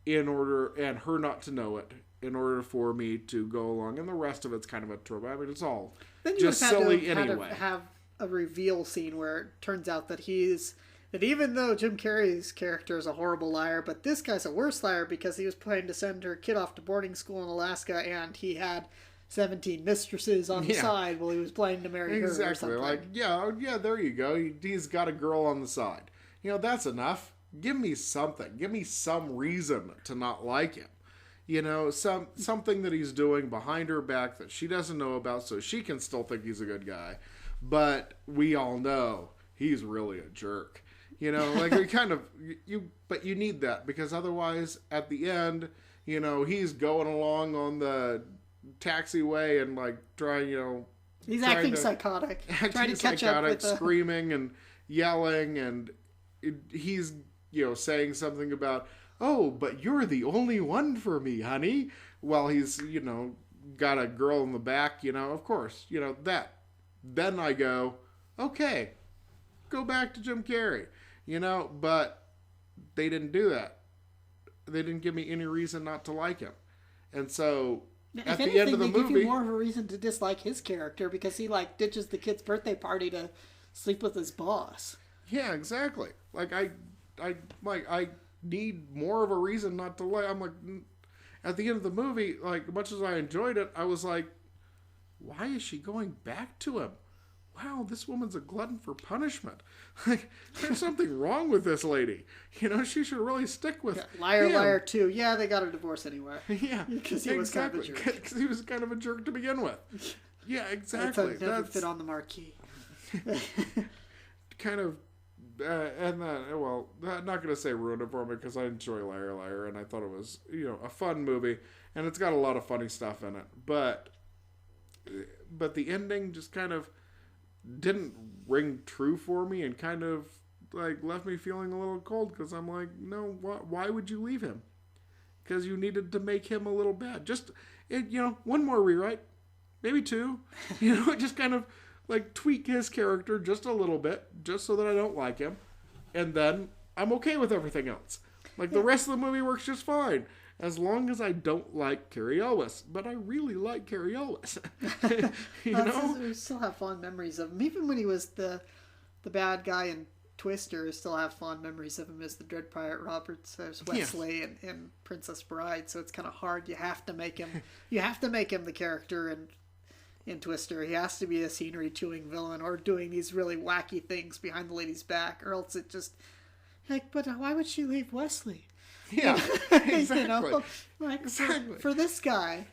and her not to know it, in order for me to go along. And the rest of it's kind of a trope. I mean, it's all just silly anyway. Have a reveal scene where it turns out that even though Jim Carrey's character is a horrible liar, but this guy's a worse liar because he was planning to send her kid off to boarding school in Alaska, and he had 17 mistresses on the side while he was planning to marry her or something. Like, yeah, there you go. He's got a girl on the side. You know, that's enough. Give me something. Give me some reason to not like him. You know, something that he's doing behind her back that she doesn't know about, so she can still think he's a good guy. But we all know he's really a jerk. You know, like we kind of but you need that, because otherwise at the end, you know, he's going along on the taxiway and like he's acting psychotic, trying to catch up with screaming and yelling, and he's saying something about, oh, but you're the only one for me, honey, while he's got a girl in the back, of course, that. Then I go, okay, go back to Jim Carrey, but they didn't do that. They didn't give me any reason not to like him. And so at the end of the movie, they give you more of a reason to dislike his character, because he ditches the kid's birthday party to sleep with his boss. Yeah, exactly. Like I need more of a reason not to like. I'm like, at the end of the movie, like, much as I enjoyed it, I was like, why is she going back to him? Wow, this woman's a glutton for punishment. Like, there's something wrong with this lady. She should really stick with Liar, him. Liar 2. Yeah, they got a divorce anyway. Yeah, because he was kind of a jerk. Because he was kind of a jerk to begin with. Yeah, exactly. That never fit on the marquee. Kind of and then, well, I'm not going to say ruined it for me because I enjoy Liar Liar and I thought it was, a fun movie and it's got a lot of funny stuff in it. But the ending just kind of didn't ring true for me and kind of like left me feeling a little cold because I'm like, no, why would you leave him? Because you needed to make him a little bad. Just, one more rewrite, maybe two, just kind of like tweak his character just a little bit, just so that I don't like him. And then I'm okay with everything else. Like the rest of the movie works just fine. As long as I don't like Cary Elwes. But I really like Cary Elwes. We still have fond memories of him. Even when he was the bad guy in Twister, I still have fond memories of him as the Dread Pirate Roberts, as Wesley and Princess Bride. So it's kind of hard. You have to make him the character in Twister. He has to be a scenery-chewing villain or doing these really wacky things behind the lady's back. Or else it just... but why would she leave Wesley? Yeah, exactly. Exactly. For this guy,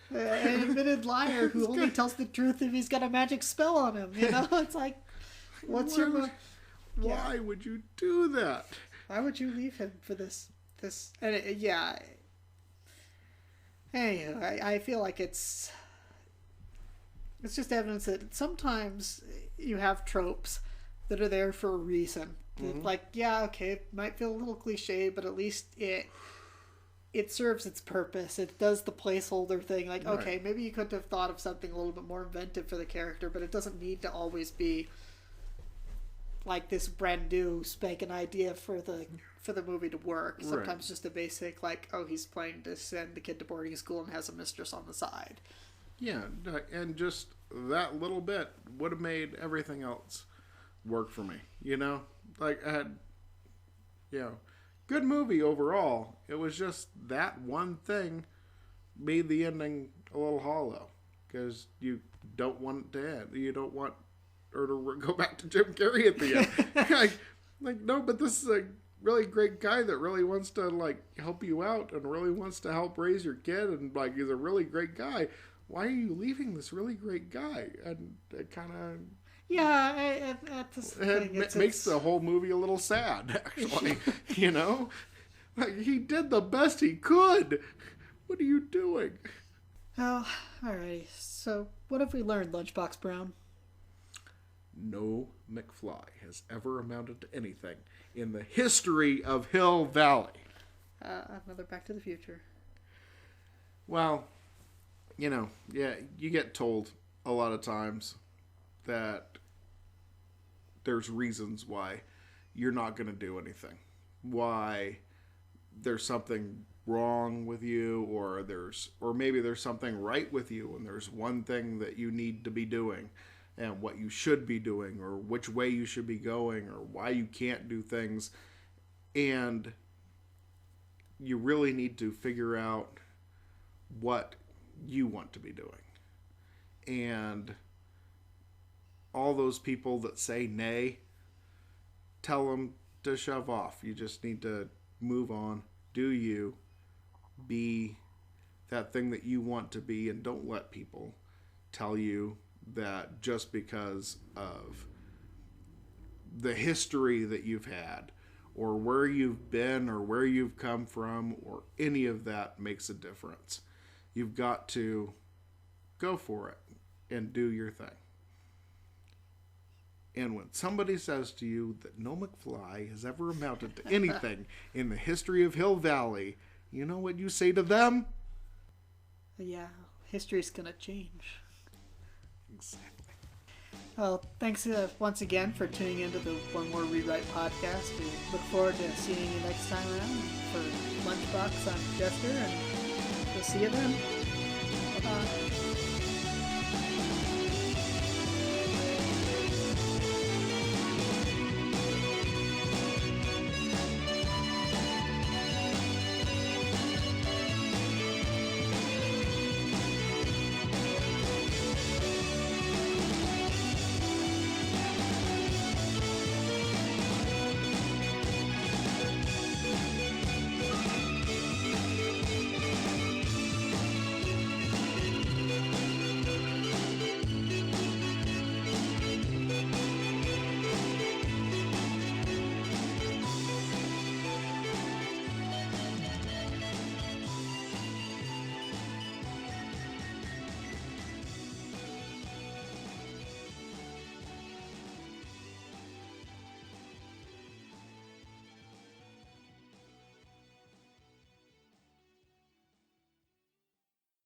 an admitted liar who only tells the truth if he's got a magic spell on him. It's like, what's your... Why would you do that? Why would you leave him for this? And Anyway, I feel like it's just evidence that sometimes you have tropes that are there for a reason. Mm-hmm. Like, it might feel a little cliche, but at least it serves its purpose. It does the placeholder thing. Like, right. Okay, maybe you could have thought of something a little bit more inventive for the character, but it doesn't need to always be like this brand new spanking idea for the movie to work. Sometimes right. Just a basic, like, he's planning to send the kid to boarding school and has a mistress on the side. Yeah, and just that little bit would have made everything else work for me, Like, I had, good movie overall. It was just that one thing made the ending a little hollow. Because you don't want it to end. You don't want her to go back to Jim Carrey at the end. No, but this is a really great guy that really wants to, like, help you out and really wants to help raise your kid and, like, he's a really great guy. Why are you leaving this really great guy? And it kind of... Yeah, it makes the whole movie a little sad, actually. Like, he did the best he could. What are you doing? Oh, alrighty. So, what have we learned, Lunchbox Brown? No McFly has ever amounted to anything in the history of Hill Valley. Another Back to the Future. Well, you get told a lot of times that there's reasons why you're not going to do anything. Why there's something wrong with you, or maybe there's something right with you, and there's one thing that you need to be doing, and what you should be doing, or which way you should be going, or why you can't do things. And you really need to figure out what you want to be doing. And all those people that say nay, tell them to shove off. You just need to move on. Do you. Be that thing that you want to be, and don't let people tell you that just because of the history that you've had, or where you've been, or where you've come from, or any of that makes a difference. You've got to go for it and do your thing. And when somebody says to you that no McFly has ever amounted to anything in the history of Hill Valley, you know what you say to them? Yeah, history's gonna change. Exactly. Well, thanks once again for tuning into the One More Rewrite podcast. We look forward to seeing you next time around. For Lunchbox, I'm Jester, and we'll see you then. Bye-bye.